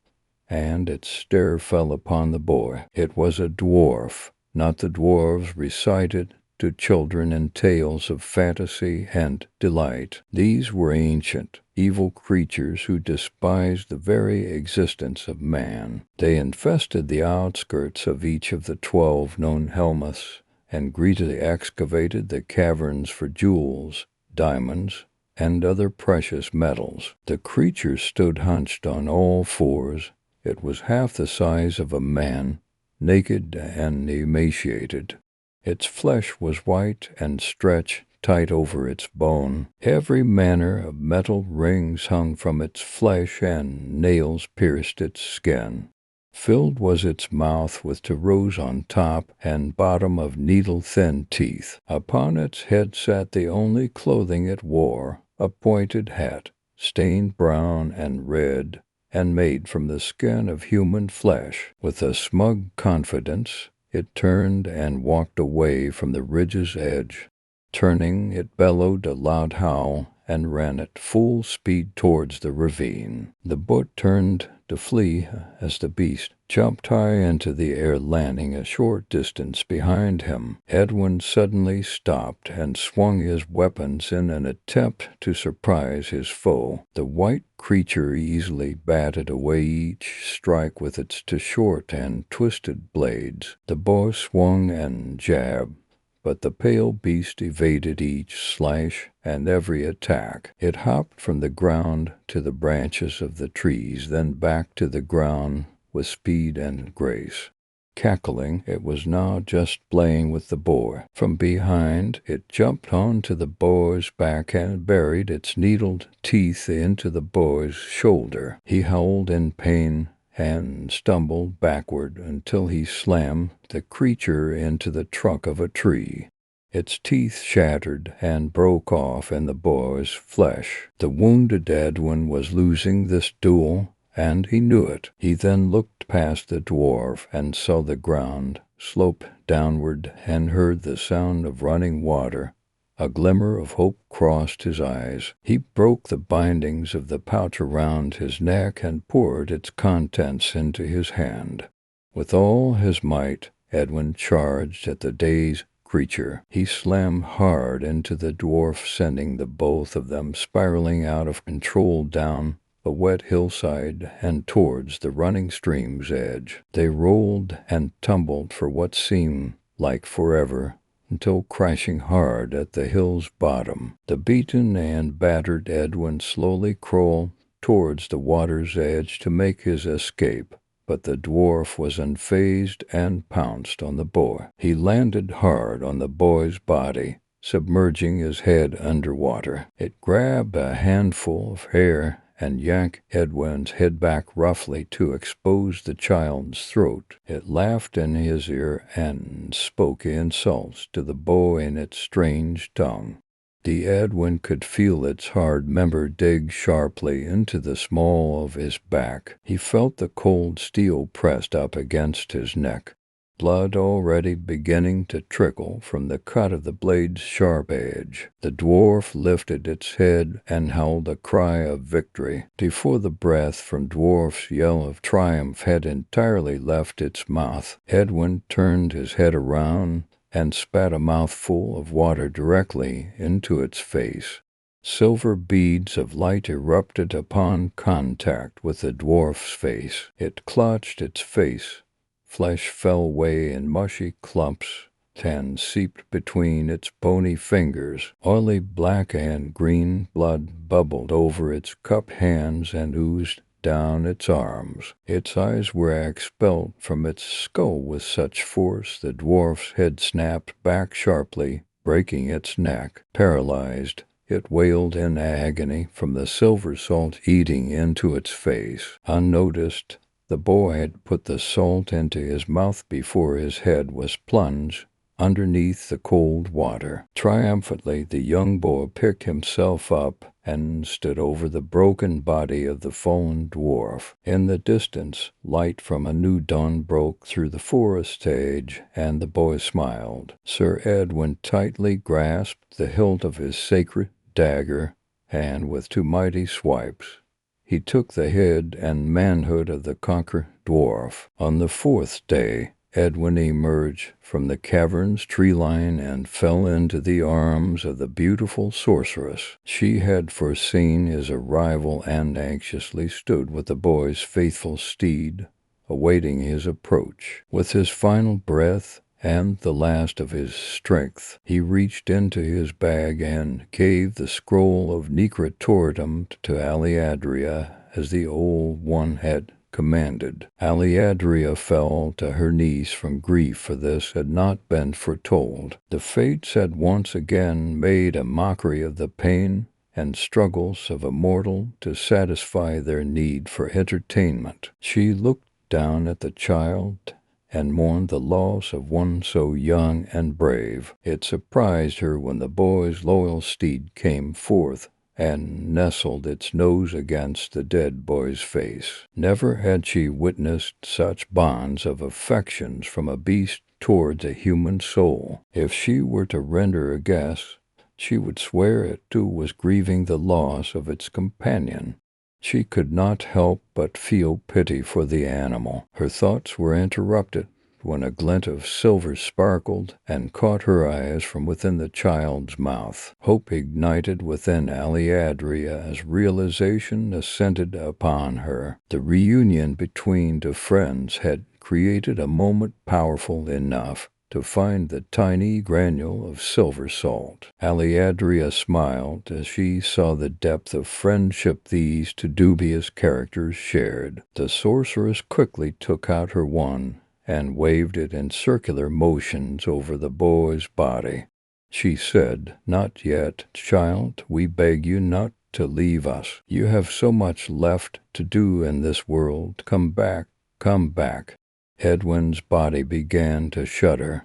and its stare fell upon the boy. It was a dwarf, not the dwarves recited to children in tales of fantasy and delight. These were ancient, evil creatures who despised the very existence of man. They infested the outskirts of each of the 12 known Helmuths and greedily excavated the caverns for jewels, diamonds, and other precious metals. The creature stood hunched on all fours. It was half the size of a man, naked and emaciated. Its flesh was white and stretched tight over its bone. Every manner of metal rings hung from its flesh, and nails pierced its skin. Filled was its mouth with two rows on top and bottom of needle-thin teeth. Upon its head sat the only clothing it wore, a pointed hat, stained brown and red, and made from the skin of human flesh. With a smug confidence, it turned and walked away from the ridge's edge. Turning, it bellowed a loud howl and ran at full speed towards the ravine. The boat turned to flee as the beast jumped high into the air, landing a short distance behind him. Edwin suddenly stopped and swung his weapons in an attempt to surprise his foe. The white creature easily batted away each strike with its two short and twisted blades. The bow swung and jabbed, but the pale beast evaded each slash and every attack. It hopped from the ground to the branches of the trees, then back to the ground with speed and grace. Cackling, it was now just playing with the boar. From behind, it jumped onto the boar's back and buried its needled teeth into the boar's shoulder. He howled in pain and stumbled backward until he slammed the creature into the trunk of a tree. Its teeth shattered and broke off in the boar's flesh. The wounded Edwin was losing this duel, and he knew it. He then looked past the dwarf and saw the ground slope downward and heard the sound of running water. A glimmer of hope crossed his eyes. He broke the bindings of the pouch around his neck and poured its contents into his hand. With all his might, Edwin charged at the dazed creature. He slammed hard into the dwarf, sending the both of them spiraling out of control down a wet hillside and towards the running stream's edge. They rolled and tumbled for what seemed like forever, until crashing hard at the hill's bottom. The beaten and battered Edwin slowly crawled towards the water's edge to make his escape, but the dwarf was unfazed and pounced on the boy. He landed hard on the boy's body, submerging his head underwater. It grabbed a handful of hair and yanked Edwin's head back roughly to expose the child's throat. It laughed in his ear and spoke insults to the boy in its strange tongue. The Edwin could feel its hard member dig sharply into the small of his back. He felt the cold steel pressed up against his neck, blood already beginning to trickle from the cut of the blade's sharp edge. The dwarf lifted its head and howled a cry of victory. Before the breath from dwarf's yell of triumph had entirely left its mouth, Edwin turned his head around and spat a mouthful of water directly into its face. Silver beads of light erupted upon contact with the dwarf's face. It clutched its face. Flesh fell away in mushy clumps and seeped between its bony fingers. Oily black and green blood bubbled over its cupped hands and oozed down its arms. Its eyes were expelled from its skull with such force the dwarf's head snapped back sharply, breaking its neck. Paralyzed, it wailed in agony from the silver salt eating into its face. Unnoticed, the boy had put the salt into his mouth before his head was plunged underneath the cold water. Triumphantly, the young boy picked himself up and stood over the broken body of the fallen dwarf. In the distance, light from a new dawn broke through the forest edge, and the boy smiled. Sir Edwin tightly grasped the hilt of his sacred dagger, and with two mighty swipes, he took the head and manhood of the conquered dwarf. On the fourth day, Edwin emerged from the cavern's tree line and fell into the arms of the beautiful sorceress. She had foreseen his arrival and anxiously stood with the boy's faithful steed, awaiting his approach. With his final breath and the last of his strength, he reached into his bag and gave the scroll of Necrotoritum to Aliadria as the old one had commanded. Aliadria fell to her knees from grief, for this had not been foretold. The fates had once again made a mockery of the pain and struggles of a mortal to satisfy their need for entertainment. She looked down at the child and mourned the loss of one so young and brave. It surprised her when the boy's loyal steed came forth and nestled its nose against the dead boy's face. Never had she witnessed such bonds of affections from a beast towards a human soul. If she were to render a guess, she would swear it too was grieving the loss of its companion. She could not help but feel pity for the animal. Her thoughts were interrupted when a glint of silver sparkled and caught her eyes from within the child's mouth. Hope ignited within Aliadria as realization ascended upon her. The reunion between two friends had created a moment powerful enough to find the tiny granule of silver salt. Aliadria smiled as she saw the depth of friendship these two dubious characters shared. The sorceress quickly took out her wand and waved it in circular motions over the boy's body. She said, "Not yet, child. We beg you not to leave us. You have so much left to do in this world. Come back, come back." Edwin's body began to shudder,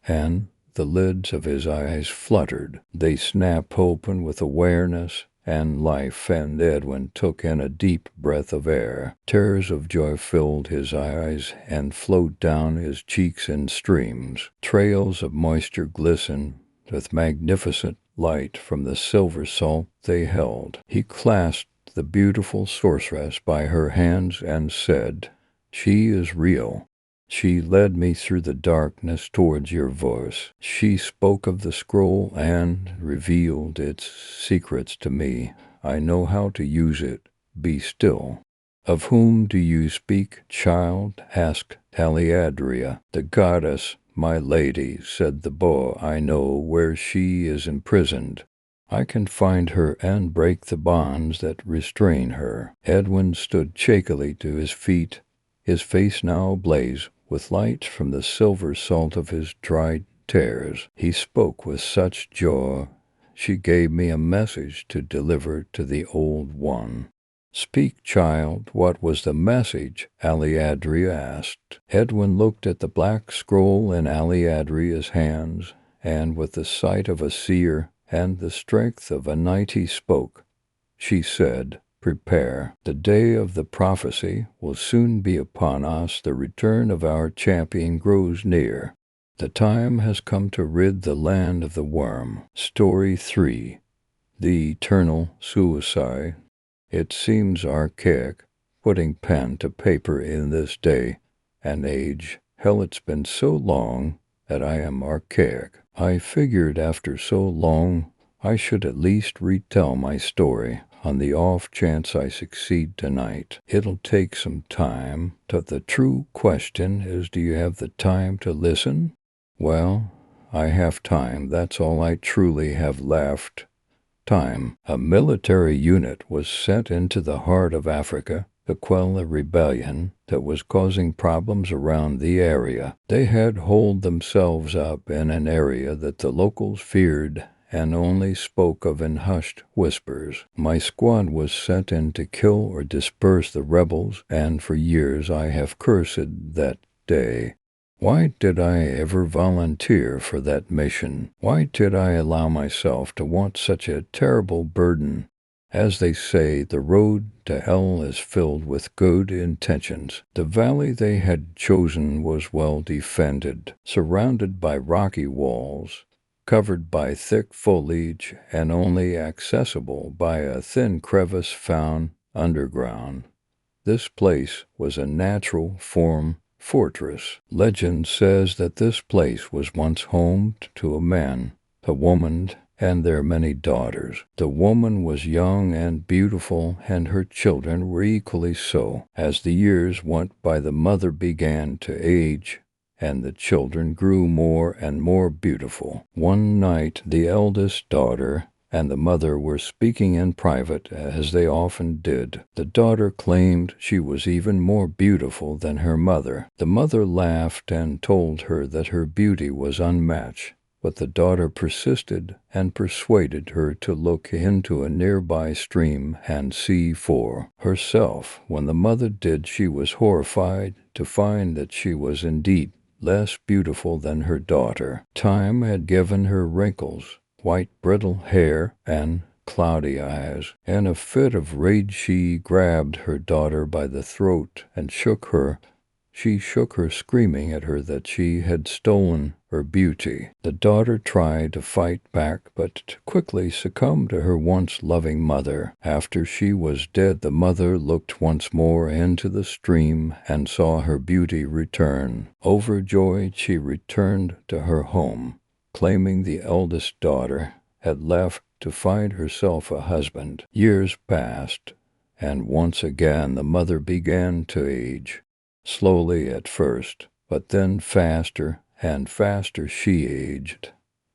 and the lids of his eyes fluttered. They snapped open with awareness and life, and Edwin took in a deep breath of air. Tears of joy filled his eyes and flowed down his cheeks in streams. Trails of moisture glistened with magnificent light from the silver salt they held. He clasped the beautiful sorceress by her hands and said, "She is real. She led me through the darkness towards your voice. She spoke of the scroll and revealed its secrets to me. I know how to use it. Be still." "Of whom do you speak, child?" asked Aliadria. "The goddess, my lady," said the boy. "I know where she is imprisoned. I can find her and break the bonds that restrain her." Edwin stood shakily to his feet, his face now ablaze with light from the silver salt of his dried tears. He spoke with such joy. "She gave me a message to deliver to the old one." "Speak, child, what was the message?" Aliadria asked. Edwin looked at the black scroll in Aliadria's hands, and with the sight of a seer and the strength of a knight he spoke. She said, "Prepare. The day of the prophecy will soon be upon us. The return of our champion grows near. The time has come to rid the land of the worm." Story 3. The Eternal Suicide. It seems archaic, putting pen to paper in this day and age. Hell, it's been so long that I am archaic. I figured after so long I should at least retell my story. On the off chance I succeed tonight, it'll take some time. The true question is, do you have the time to listen? Well, I have time. That's all I truly have left. Time. A military unit was sent into the heart of Africa to quell a rebellion that was causing problems around the area. They had holed themselves up in an area that the locals feared and only spoke of in hushed whispers. My squad was sent in to kill or disperse the rebels, and for years I have cursed that day. Why did I ever volunteer for that mission? Why did I allow myself to want such a terrible burden? As they say, the road to hell is filled with good intentions. The valley they had chosen was well defended, surrounded by rocky walls, covered by thick foliage, and only accessible by a thin crevice found underground. This place was a natural form fortress. Legend says that this place was once home to a man, a woman, and their many daughters. The woman was young and beautiful, and her children were equally so. As the years went by, the mother began to age, and the children grew more and more beautiful. One night, the eldest daughter and the mother were speaking in private, as they often did. The daughter claimed she was even more beautiful than her mother. The mother laughed and told her that her beauty was unmatched, but the daughter persisted and persuaded her to look into a nearby stream and see for herself. When the mother did, she was horrified to find that she was indeed less beautiful than her daughter. Time had given her wrinkles, white brittle hair, and cloudy eyes. In a fit of rage she grabbed her daughter by the throat and shook her. She shook her, screaming at her that she had stolen her beauty. The daughter tried to fight back, but quickly succumbed to her once loving mother. After she was dead, the mother looked once more into the stream and saw her beauty return. Overjoyed, she returned to her home, claiming the eldest daughter had left to find herself a husband. Years passed, and once again the mother began to age. Slowly at first, but then faster and faster she aged,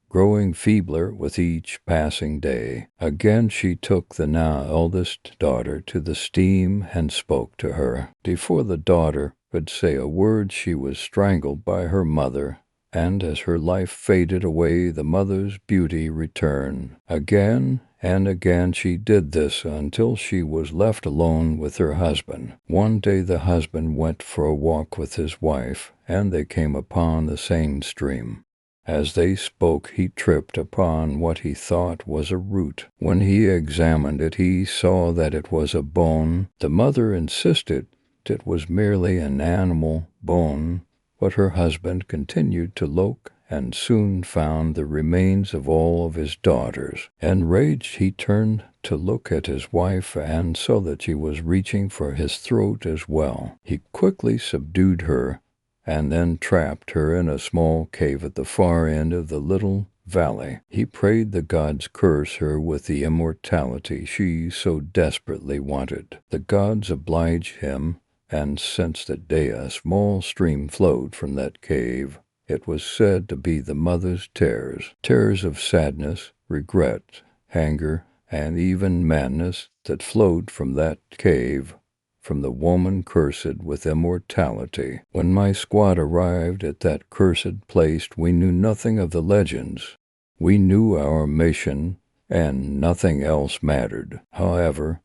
growing feebler with each passing day. Again she took the now eldest daughter to the stream and spoke to her. Before the daughter could say a word, she was strangled by her mother, and as her life faded away, the mother's beauty returned. Again and again she did this until she was left alone with her husband. One day the husband went for a walk with his wife, and they came upon the same stream. As they spoke, he tripped upon what he thought was a root. When he examined it, he saw that it was a bone. The mother insisted it was merely an animal bone, but her husband continued to look and soon found the remains of all of his daughters. Enraged, he turned to look at his wife and saw that she was reaching for his throat as well. He quickly subdued her and then trapped her in a small cave at the far end of the little valley. He prayed the gods curse her with the immortality she so desperately wanted. The gods obliged him, and since that day a small stream flowed from that cave. It was said to be the mother's tears of sadness, regret, anger, and even madness that flowed from that cave, from the woman cursed with immortality. When my squad arrived at that cursed place, we knew nothing of the legends. We knew our mission, and nothing else mattered. However,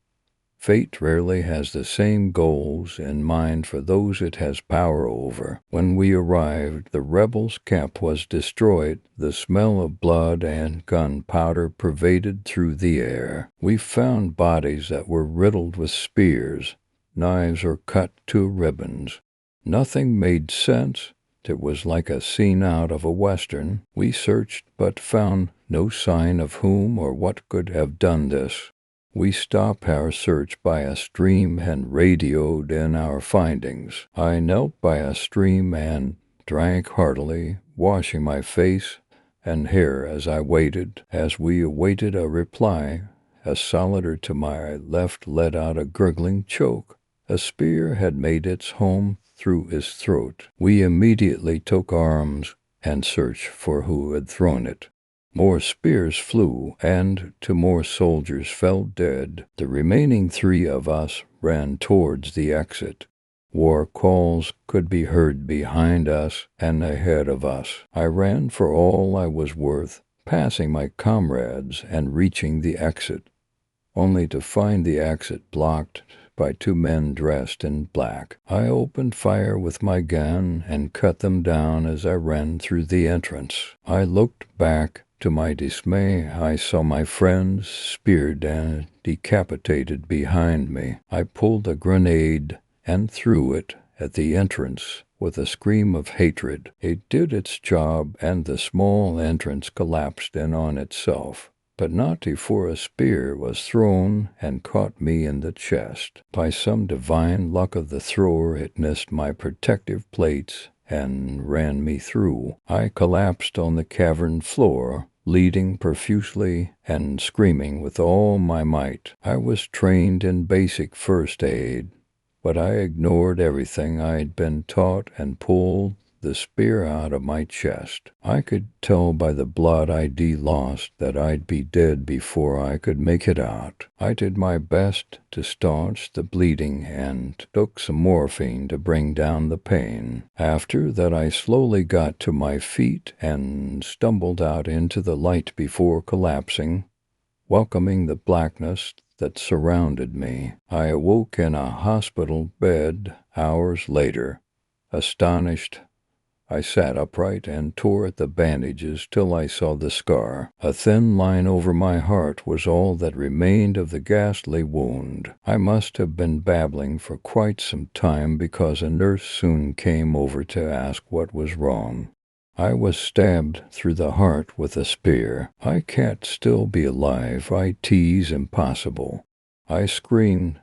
fate rarely has the same goals in mind for those it has power over. When we arrived, the rebels' camp was destroyed. The smell of blood and gunpowder pervaded through the air. We found bodies that were riddled with spears, knives or cut to ribbons. Nothing made sense. It was like a scene out of a western. We searched but found no sign of whom or what could have done this. We stopped our search by a stream and radioed in our findings. I knelt by a stream and drank heartily, washing my face and hair as we awaited a reply. A solider to my left let out a gurgling choke. A spear had made its home through his throat. We immediately took arms and searched for who had thrown it. More spears flew, and 2 more soldiers fell dead. The remaining 3 of us ran towards the exit. War calls could be heard behind us and ahead of us. I ran for all I was worth, passing my comrades and reaching the exit, only to find the exit blocked by 2 men dressed in black. I opened fire with my gun and cut them down as I ran through the entrance. I looked back. To my dismay, I saw my friends speared and decapitated behind me. I pulled a grenade and threw it at the entrance with a scream of hatred. It did its job, and the small entrance collapsed in on itself. but not before a spear was thrown and caught me in the chest. By some divine luck of the thrower, it missed my protective plates and ran me through. I collapsed on the cavern floor, bleeding profusely and screaming with all my might. I was trained in basic first aid, but I ignored everything I'd been taught and pulled the spear out of my chest. I could tell by the blood I'd lost that I'd be dead before I could make it out. I did my best to staunch the bleeding and took some morphine to bring down the pain. After that, I slowly got to my feet and stumbled out into the light before collapsing, welcoming the blackness that surrounded me. I awoke in a hospital bed hours later. Astonished, I sat upright and tore at the bandages till I saw the scar. A thin line over my heart was all that remained of the ghastly wound. I must have been babbling for quite some time because a nurse soon came over to ask what was wrong. I was stabbed through the heart with a spear. I can't still be alive. I tease impossible. I screamed,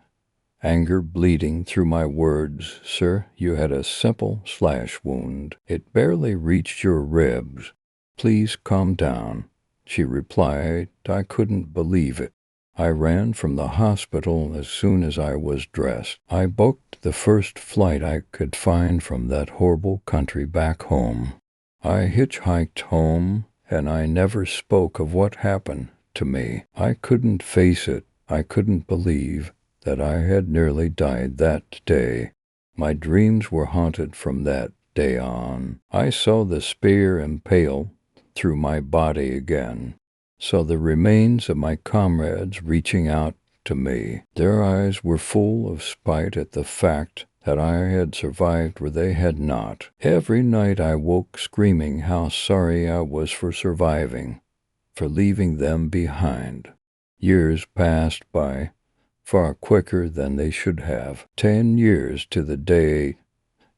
anger bleeding through my words. Sir, you had a simple slash wound. It barely reached your ribs. Please calm down. She replied. I couldn't believe it. I ran from the hospital as soon as I was dressed. I booked the first flight I could find from that horrible country back home. I hitchhiked home, and I never spoke of what happened to me. I couldn't face it. I couldn't believe that I had nearly died that day. My dreams were haunted from that day on. I saw the spear impale through my body again, saw the remains of my comrades reaching out to me. Their eyes were full of spite at the fact that I had survived where they had not. Every night I woke screaming how sorry I was for surviving, for leaving them behind. Years passed by, far quicker than they should have. 10 years to the day,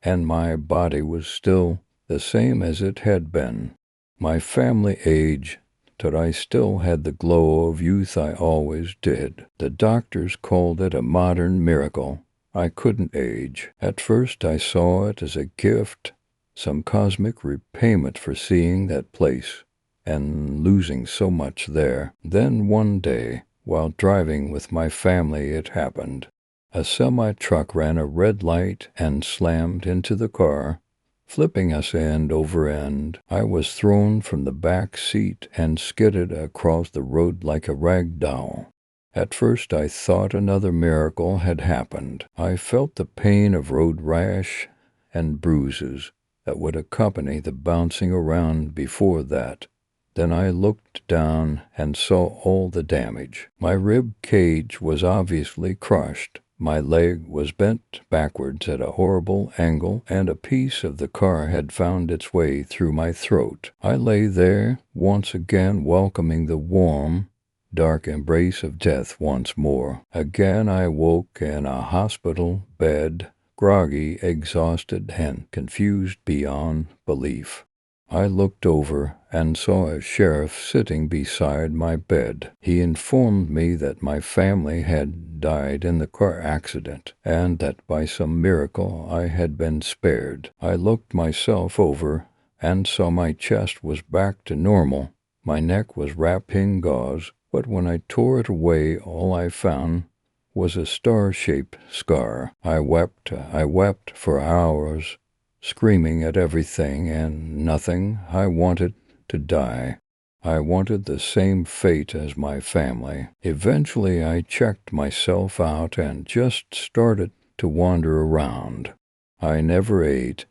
and my body was still the same as it had been. My family aged, but I still had the glow of youth I always did. The doctors called it a modern miracle. I couldn't age. At first I saw it as a gift, some cosmic repayment for seeing that place and losing so much there. Then one day, while driving with my family, it happened. A semi-truck ran a red light and slammed into the car, flipping us end over end. I was thrown from the back seat and skidded across the road like a rag doll. At first I thought another miracle had happened. I felt the pain of road rash and bruises that would accompany the bouncing around before that. Then I looked down and saw all the damage. My rib cage was obviously crushed. My leg was bent backwards at a horrible angle, and a piece of the car had found its way through my throat. I lay there, once again welcoming the warm, dark embrace of death once more. Again I woke in a hospital bed, groggy, exhausted, and confused beyond belief. I looked over and saw a sheriff sitting beside my bed. He informed me that my family had died in the car accident, and that by some miracle I had been spared. I looked myself over and saw my chest was back to normal. My neck was wrapped in gauze, but when I tore it away, all I found was a star-shaped scar. I wept for hours, screaming at everything and nothing. I wanted to die. I wanted the same fate as my family. Eventually, I checked myself out and just started to wander around. I never ate,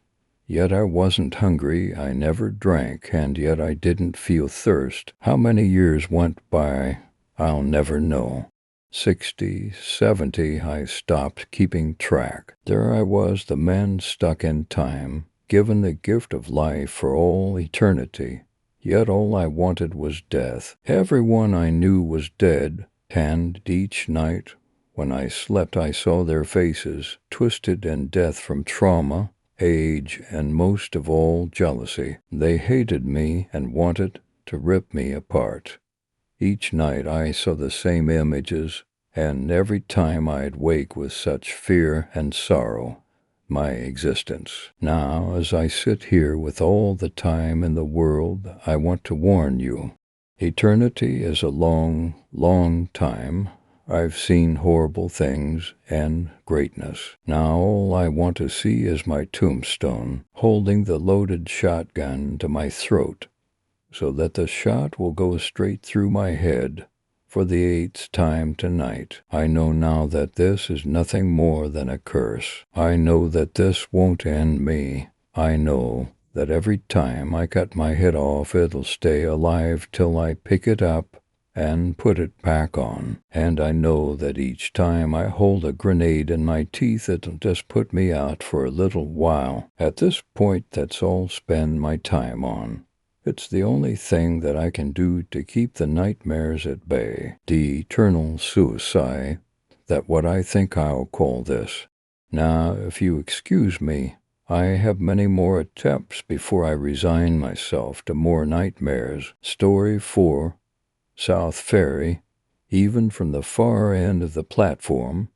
yet I wasn't hungry. I never drank, and yet I didn't feel thirst. How many years went by, I'll never know. 60, 70, I stopped keeping track. There I was, the man stuck in time, given the gift of life for all eternity. Yet all I wanted was death. Everyone I knew was dead, and each night when I slept I saw their faces, twisted in death from trauma, age, and most of all jealousy. They hated me and wanted to rip me apart. Each night I saw the same images, and every time I'd wake with such fear and sorrow my existence. Now, as I sit here with all the time in the world, I want to warn you. Eternity is a long, long time. I've seen horrible things and greatness. Now all I want to see is my tombstone, holding the loaded shotgun to my throat, so that the shot will go straight through my head for the 8th time tonight. I know now that this is nothing more than a curse. I know that this won't end me. I know that every time I cut my head off, it'll stay alive till I pick it up and put it back on. And I know that each time I hold a grenade in my teeth, it'll just put me out for a little while. At this point, that's all I'll spend my time on. It's the only thing that I can do to keep the nightmares at bay. The eternal suicide, that what I think I'll call this. Now, if you excuse me, I have many more attempts before I resign myself to more nightmares. Story 4, South Ferry, even from the far end of the platform,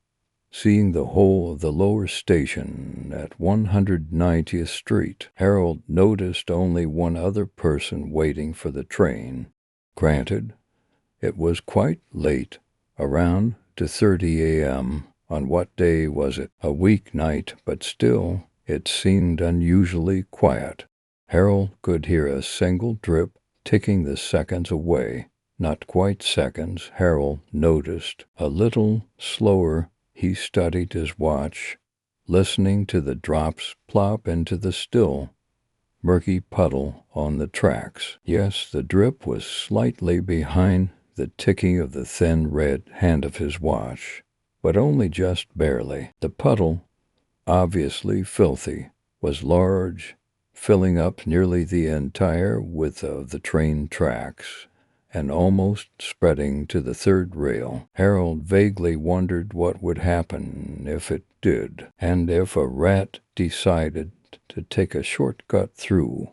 seeing the whole of the lower station at 190th Street, Harold noticed only one other person waiting for the train. Granted, it was quite late, around 2:30 a.m. On what day was it? A weeknight, but still, it seemed unusually quiet. Harold could hear a single drip ticking the seconds away. Not quite seconds, Harold noticed. A little slower, he studied his watch, listening to the drops plop into the still, murky puddle on the tracks. Yes, the drip was slightly behind the ticking of the thin red hand of his watch, but only just barely. The puddle, obviously filthy, was large, filling up nearly the entire width of the train tracks, and almost spreading to the third rail. Harold vaguely wondered what would happen if it did, and if a rat decided to take a shortcut through.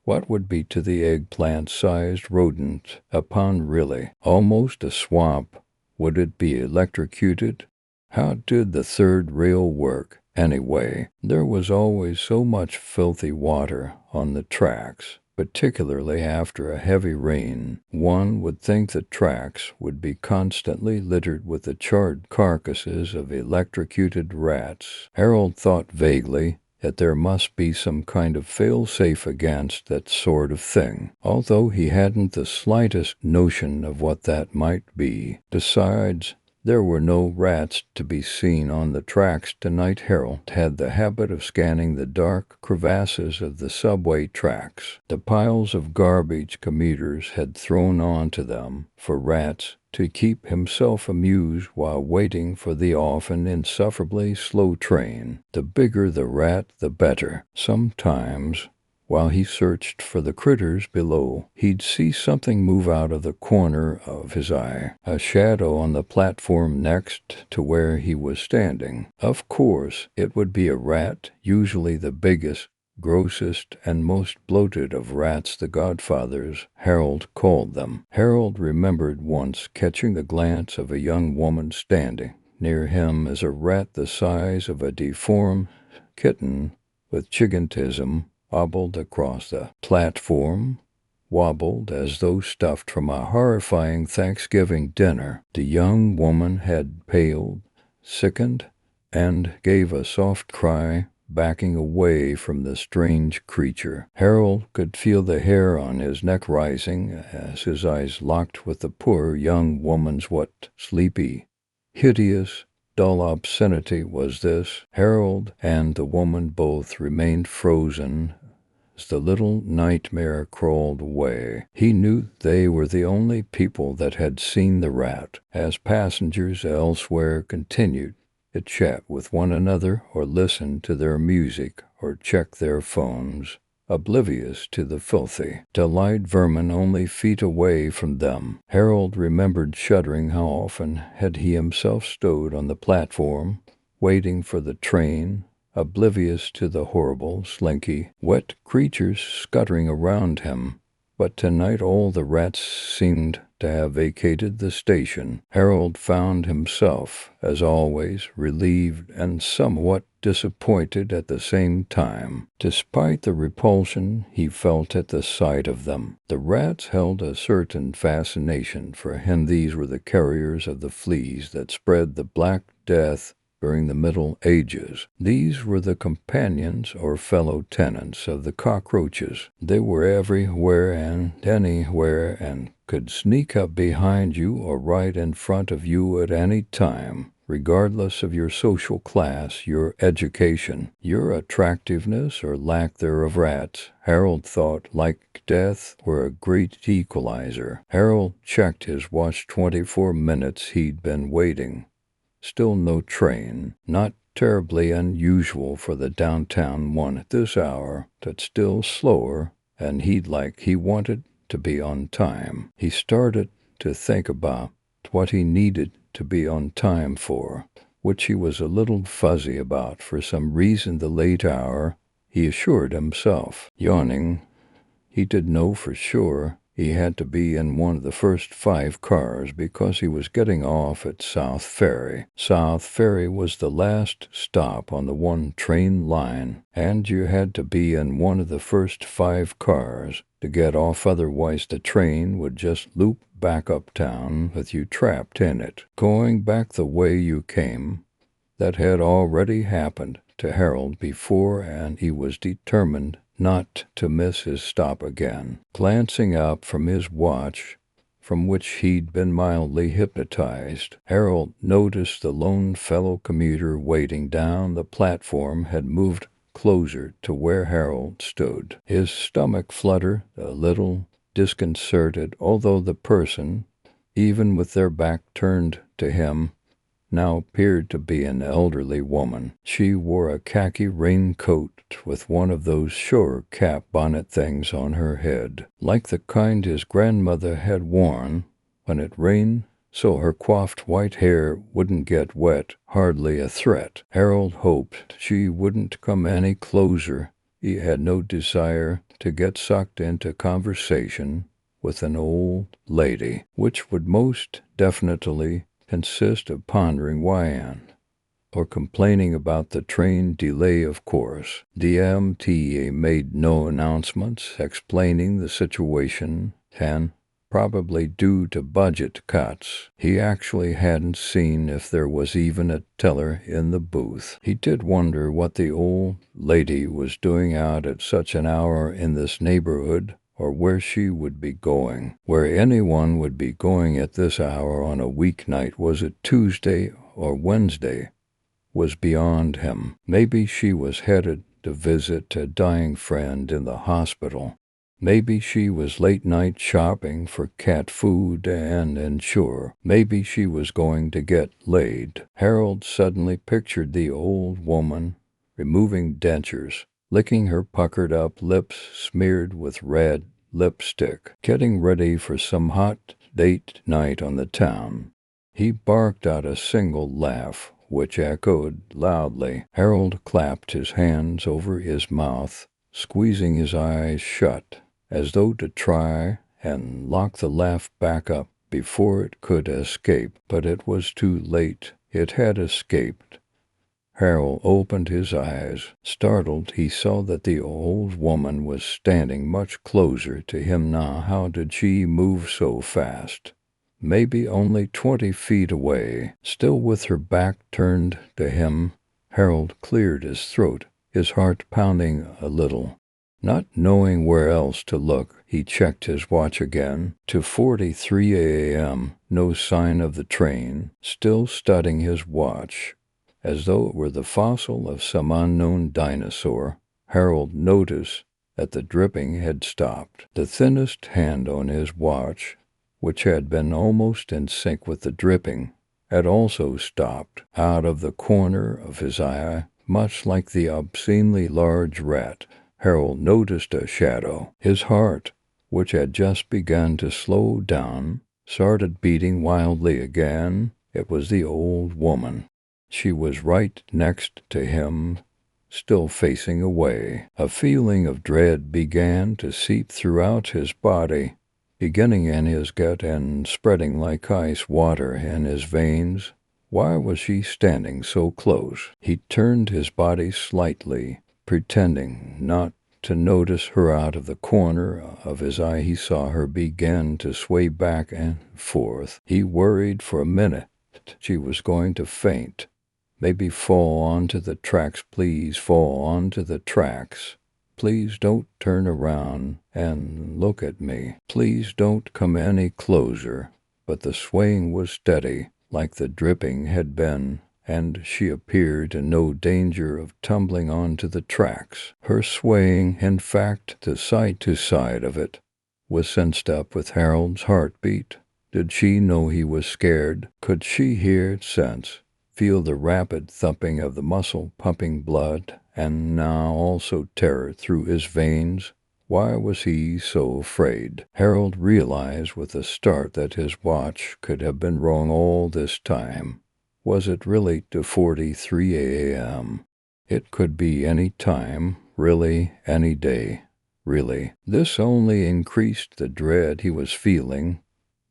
What would be to the eggplant-sized rodent a pond really? Almost a swamp. Would it be electrocuted? How did the third rail work? Anyway, there was always so much filthy water on the tracks, particularly after a heavy rain. One would think the tracks would be constantly littered with the charred carcasses of electrocuted rats. Harold thought vaguely that there must be some kind of fail-safe against that sort of thing, although he hadn't the slightest notion of what that might be. Besides, there were no rats to be seen on the tracks tonight. Harold had the habit of scanning the dark crevasses of the subway tracks, the piles of garbage commuters had thrown onto them for rats, to keep himself amused while waiting for the often insufferably slow train. The bigger the rat, the better. Sometimes, while he searched for the critters below, he'd see something move out of the corner of his eye, a shadow on the platform next to where he was standing. Of course, it would be a rat, usually the biggest, grossest, and most bloated of rats, the godfathers, Harold called them. Harold remembered once catching the glance of a young woman standing near him as a rat the size of a deformed kitten with gigantism wobbled across the platform, wobbled as though stuffed from a horrifying Thanksgiving dinner. The young woman had paled, sickened, and gave a soft cry, backing away from the strange creature. Harold could feel the hair on his neck rising as his eyes locked with the poor young woman's. What sleepy, hideous, dull obscenity was this? Harold and the woman both remained frozen as the little nightmare crawled away. He knew they were the only people that had seen the rat, as passengers elsewhere continued to chat with one another or listen to their music or check their phones, oblivious to the filthy, delayed vermin only feet away from them. Harold remembered shuddering how often had he himself stood on the platform, waiting for the train, oblivious to the horrible, slinky, wet creatures scuttering around him. But tonight all the rats seemed to have vacated the station. Harold found himself, as always, relieved and somewhat disappointed at the same time, despite the repulsion he felt at the sight of them. The rats held a certain fascination for him. These were the carriers of the fleas that spread the Black Death during the Middle Ages. These were the companions or fellow tenants of the cockroaches. They were everywhere and anywhere and could sneak up behind you or right in front of you at any time, regardless of your social class, your education, your attractiveness or lack thereof. Rats, Harold thought, like death, were a great equalizer. Harold checked his watch. 24 minutes he'd been waiting. Still no train, not terribly unusual for the downtown one at this hour, but still slower, and he wanted to be on time. He started to think about what he needed to be on time for, which he was a little fuzzy about for some reason. The late hour, he assured himself. Yawning, he did know for sure he had to be in one of the first 5 cars because he was getting off at South Ferry. South Ferry was the last stop on the 1 train line, and you had to be in one of the first 5 cars to get off, otherwise the train would just loop back uptown with you trapped in it, going back the way you came. That had already happened to Harold before, and he was determined not to miss his stop again. Glancing up from his watch, from which he'd been mildly hypnotized, Harold noticed the lone fellow commuter waiting down the platform had moved closer to where Harold stood. His stomach fluttered a little, disconcerted, although the person, even with their back turned to him, now appeared to be an elderly woman. She wore a khaki raincoat with one of those shore cap bonnet things on her head, like the kind his grandmother had worn when it rained, so her coiffed white hair wouldn't get wet. Hardly a threat. Harold hoped she wouldn't come any closer. He had no desire to get sucked into conversation with an old lady, which would most definitely consist of pondering why or complaining about the train delay. Of course, the MTA made no announcements explaining the situation, and probably due to budget cuts, he actually hadn't seen if there was even a teller in the booth. He did wonder what the old lady was doing out at such an hour in this neighborhood, or where she would be going. Where anyone would be going at this hour on a weeknight, was it Tuesday or Wednesday, was beyond him. Maybe she was headed to visit a dying friend in the hospital. Maybe she was late-night shopping for cat food and insure. Maybe she was going to get laid. Harold suddenly pictured the old woman removing dentures, licking her puckered-up lips smeared with red lipstick, getting ready for some hot date night on the town. He barked out a single laugh, which echoed loudly. Harold clapped his hands over his mouth, squeezing his eyes shut, as though to try and lock the laugh back up before it could escape. But it was too late. It had escaped. Harold opened his eyes. Startled, he saw that the old woman was standing much closer to him now. How did she move so fast? Maybe only 20 feet away. Still with her back turned to him, Harold cleared his throat, his heart pounding a little. Not knowing where else to look, he checked his watch again. 2:43 a.m. No sign of the train. Still studying his watch, as though it were the fossil of some unknown dinosaur, Harold noticed that the dripping had stopped. The thinnest hand on his watch, which had been almost in sync with the dripping, had also stopped. Out of the corner of his eye, much like the obscenely large rat, Harold noticed a shadow. His heart, which had just begun to slow down, started beating wildly again. It was the old woman. She was right next to him, still facing away. A feeling of dread began to seep throughout his body. beginning in his gut and spreading like ice water in his veins. Why was she standing so close? He turned his body slightly, pretending not to notice her. Out of the corner of his eye he saw her begin to sway back and forth. He worried for a minute she was going to faint. Maybe fall onto the tracks. Please fall onto the tracks. Please don't turn around and look at me. Please don't come any closer. But the swaying was steady, like the dripping had been, and she appeared in no danger of tumbling onto the tracks. Her swaying, in fact, the side of it, was sensed up with Harold's heartbeat. Did she know he was scared? Could she hear, sense, feel the rapid thumping of the muscle pumping blood, and now also terror through his veins? Why was he so afraid? Harold realized with a start that his watch could have been wrong all this time. Was it really 2:43 a.m.? It could be any time, really, any day, really. This only increased the dread he was feeling,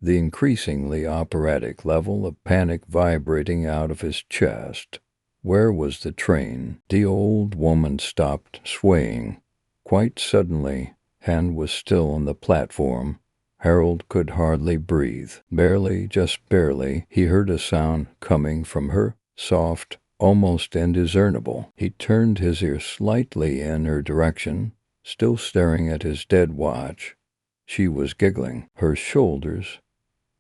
the increasingly operatic level of panic vibrating out of his chest. Where was the train? The old woman stopped swaying quite suddenly and was still on the platform. Harold could hardly breathe. Barely, just barely, he heard a sound coming from her, soft, almost indiscernible. He turned his ear slightly in her direction, still staring at his dead watch. She was giggling. Her shoulders,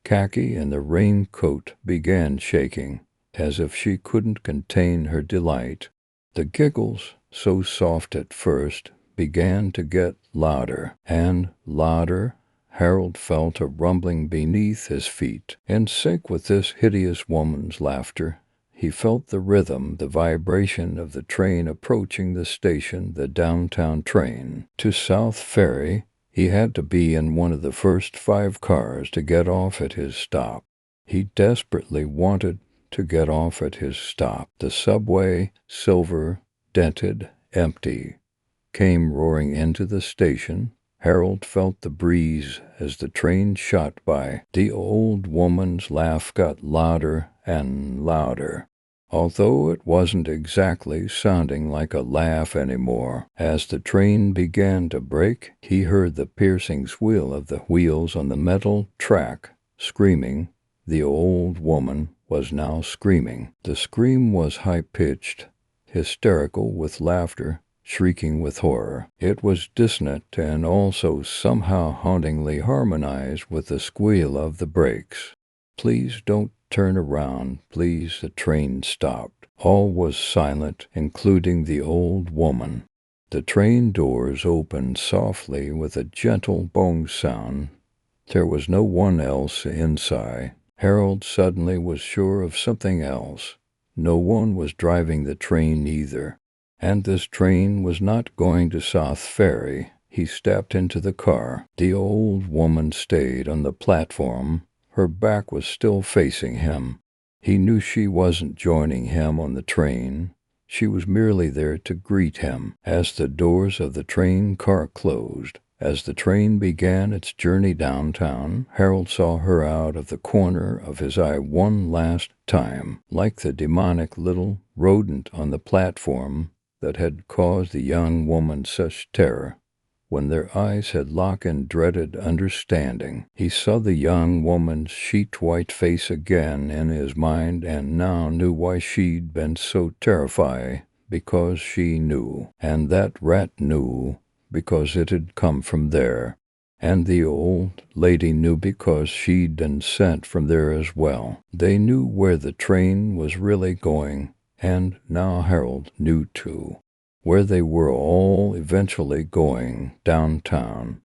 khaki and the raincoat, began shaking, as if she couldn't contain her delight. The giggles, so soft at first, began to get louder and louder. Harold felt a rumbling beneath his feet. In sync with this hideous woman's laughter, he felt the rhythm, the vibration of the train approaching the station, the downtown train. To South Ferry, he had to be in one of the first 5 cars to get off at his stop. He desperately wanted to get off at his stop. The subway, silver, dented, empty, came roaring into the station. Harold felt the breeze as the train shot by. The old woman's laugh got louder and louder, although it wasn't exactly sounding like a laugh anymore. As the train began to brake, he heard the piercing squeal of the wheels on the metal track. Screaming, the old woman was now screaming. The scream was high-pitched, hysterical with laughter, shrieking with horror. It was dissonant and also somehow hauntingly harmonized with the squeal of the brakes. Please don't turn around, please. The train stopped. All was silent, including the old woman. The train doors opened softly with a gentle bong sound. There was no one else inside. Harold suddenly was sure of something else. No one was driving the train either. And this train was not going to South Ferry. He stepped into the car. The old woman stayed on the platform. Her back was still facing him. He knew she wasn't joining him on the train. She was merely there to greet him. As the doors of the train car closed, as the train began its journey downtown, Harold saw her out of the corner of his eye one last time, like the demonic little rodent on the platform that had caused the young woman such terror. When their eyes had locked in dreaded understanding, he saw the young woman's sheet-white face again in his mind, and now knew why she'd been so terrified, because she knew. And that rat knew, because it had come from there. And the old lady knew because she'd been sent from there as well. They knew where the train was really going, and now Harold knew too, where they were all eventually going, downtown.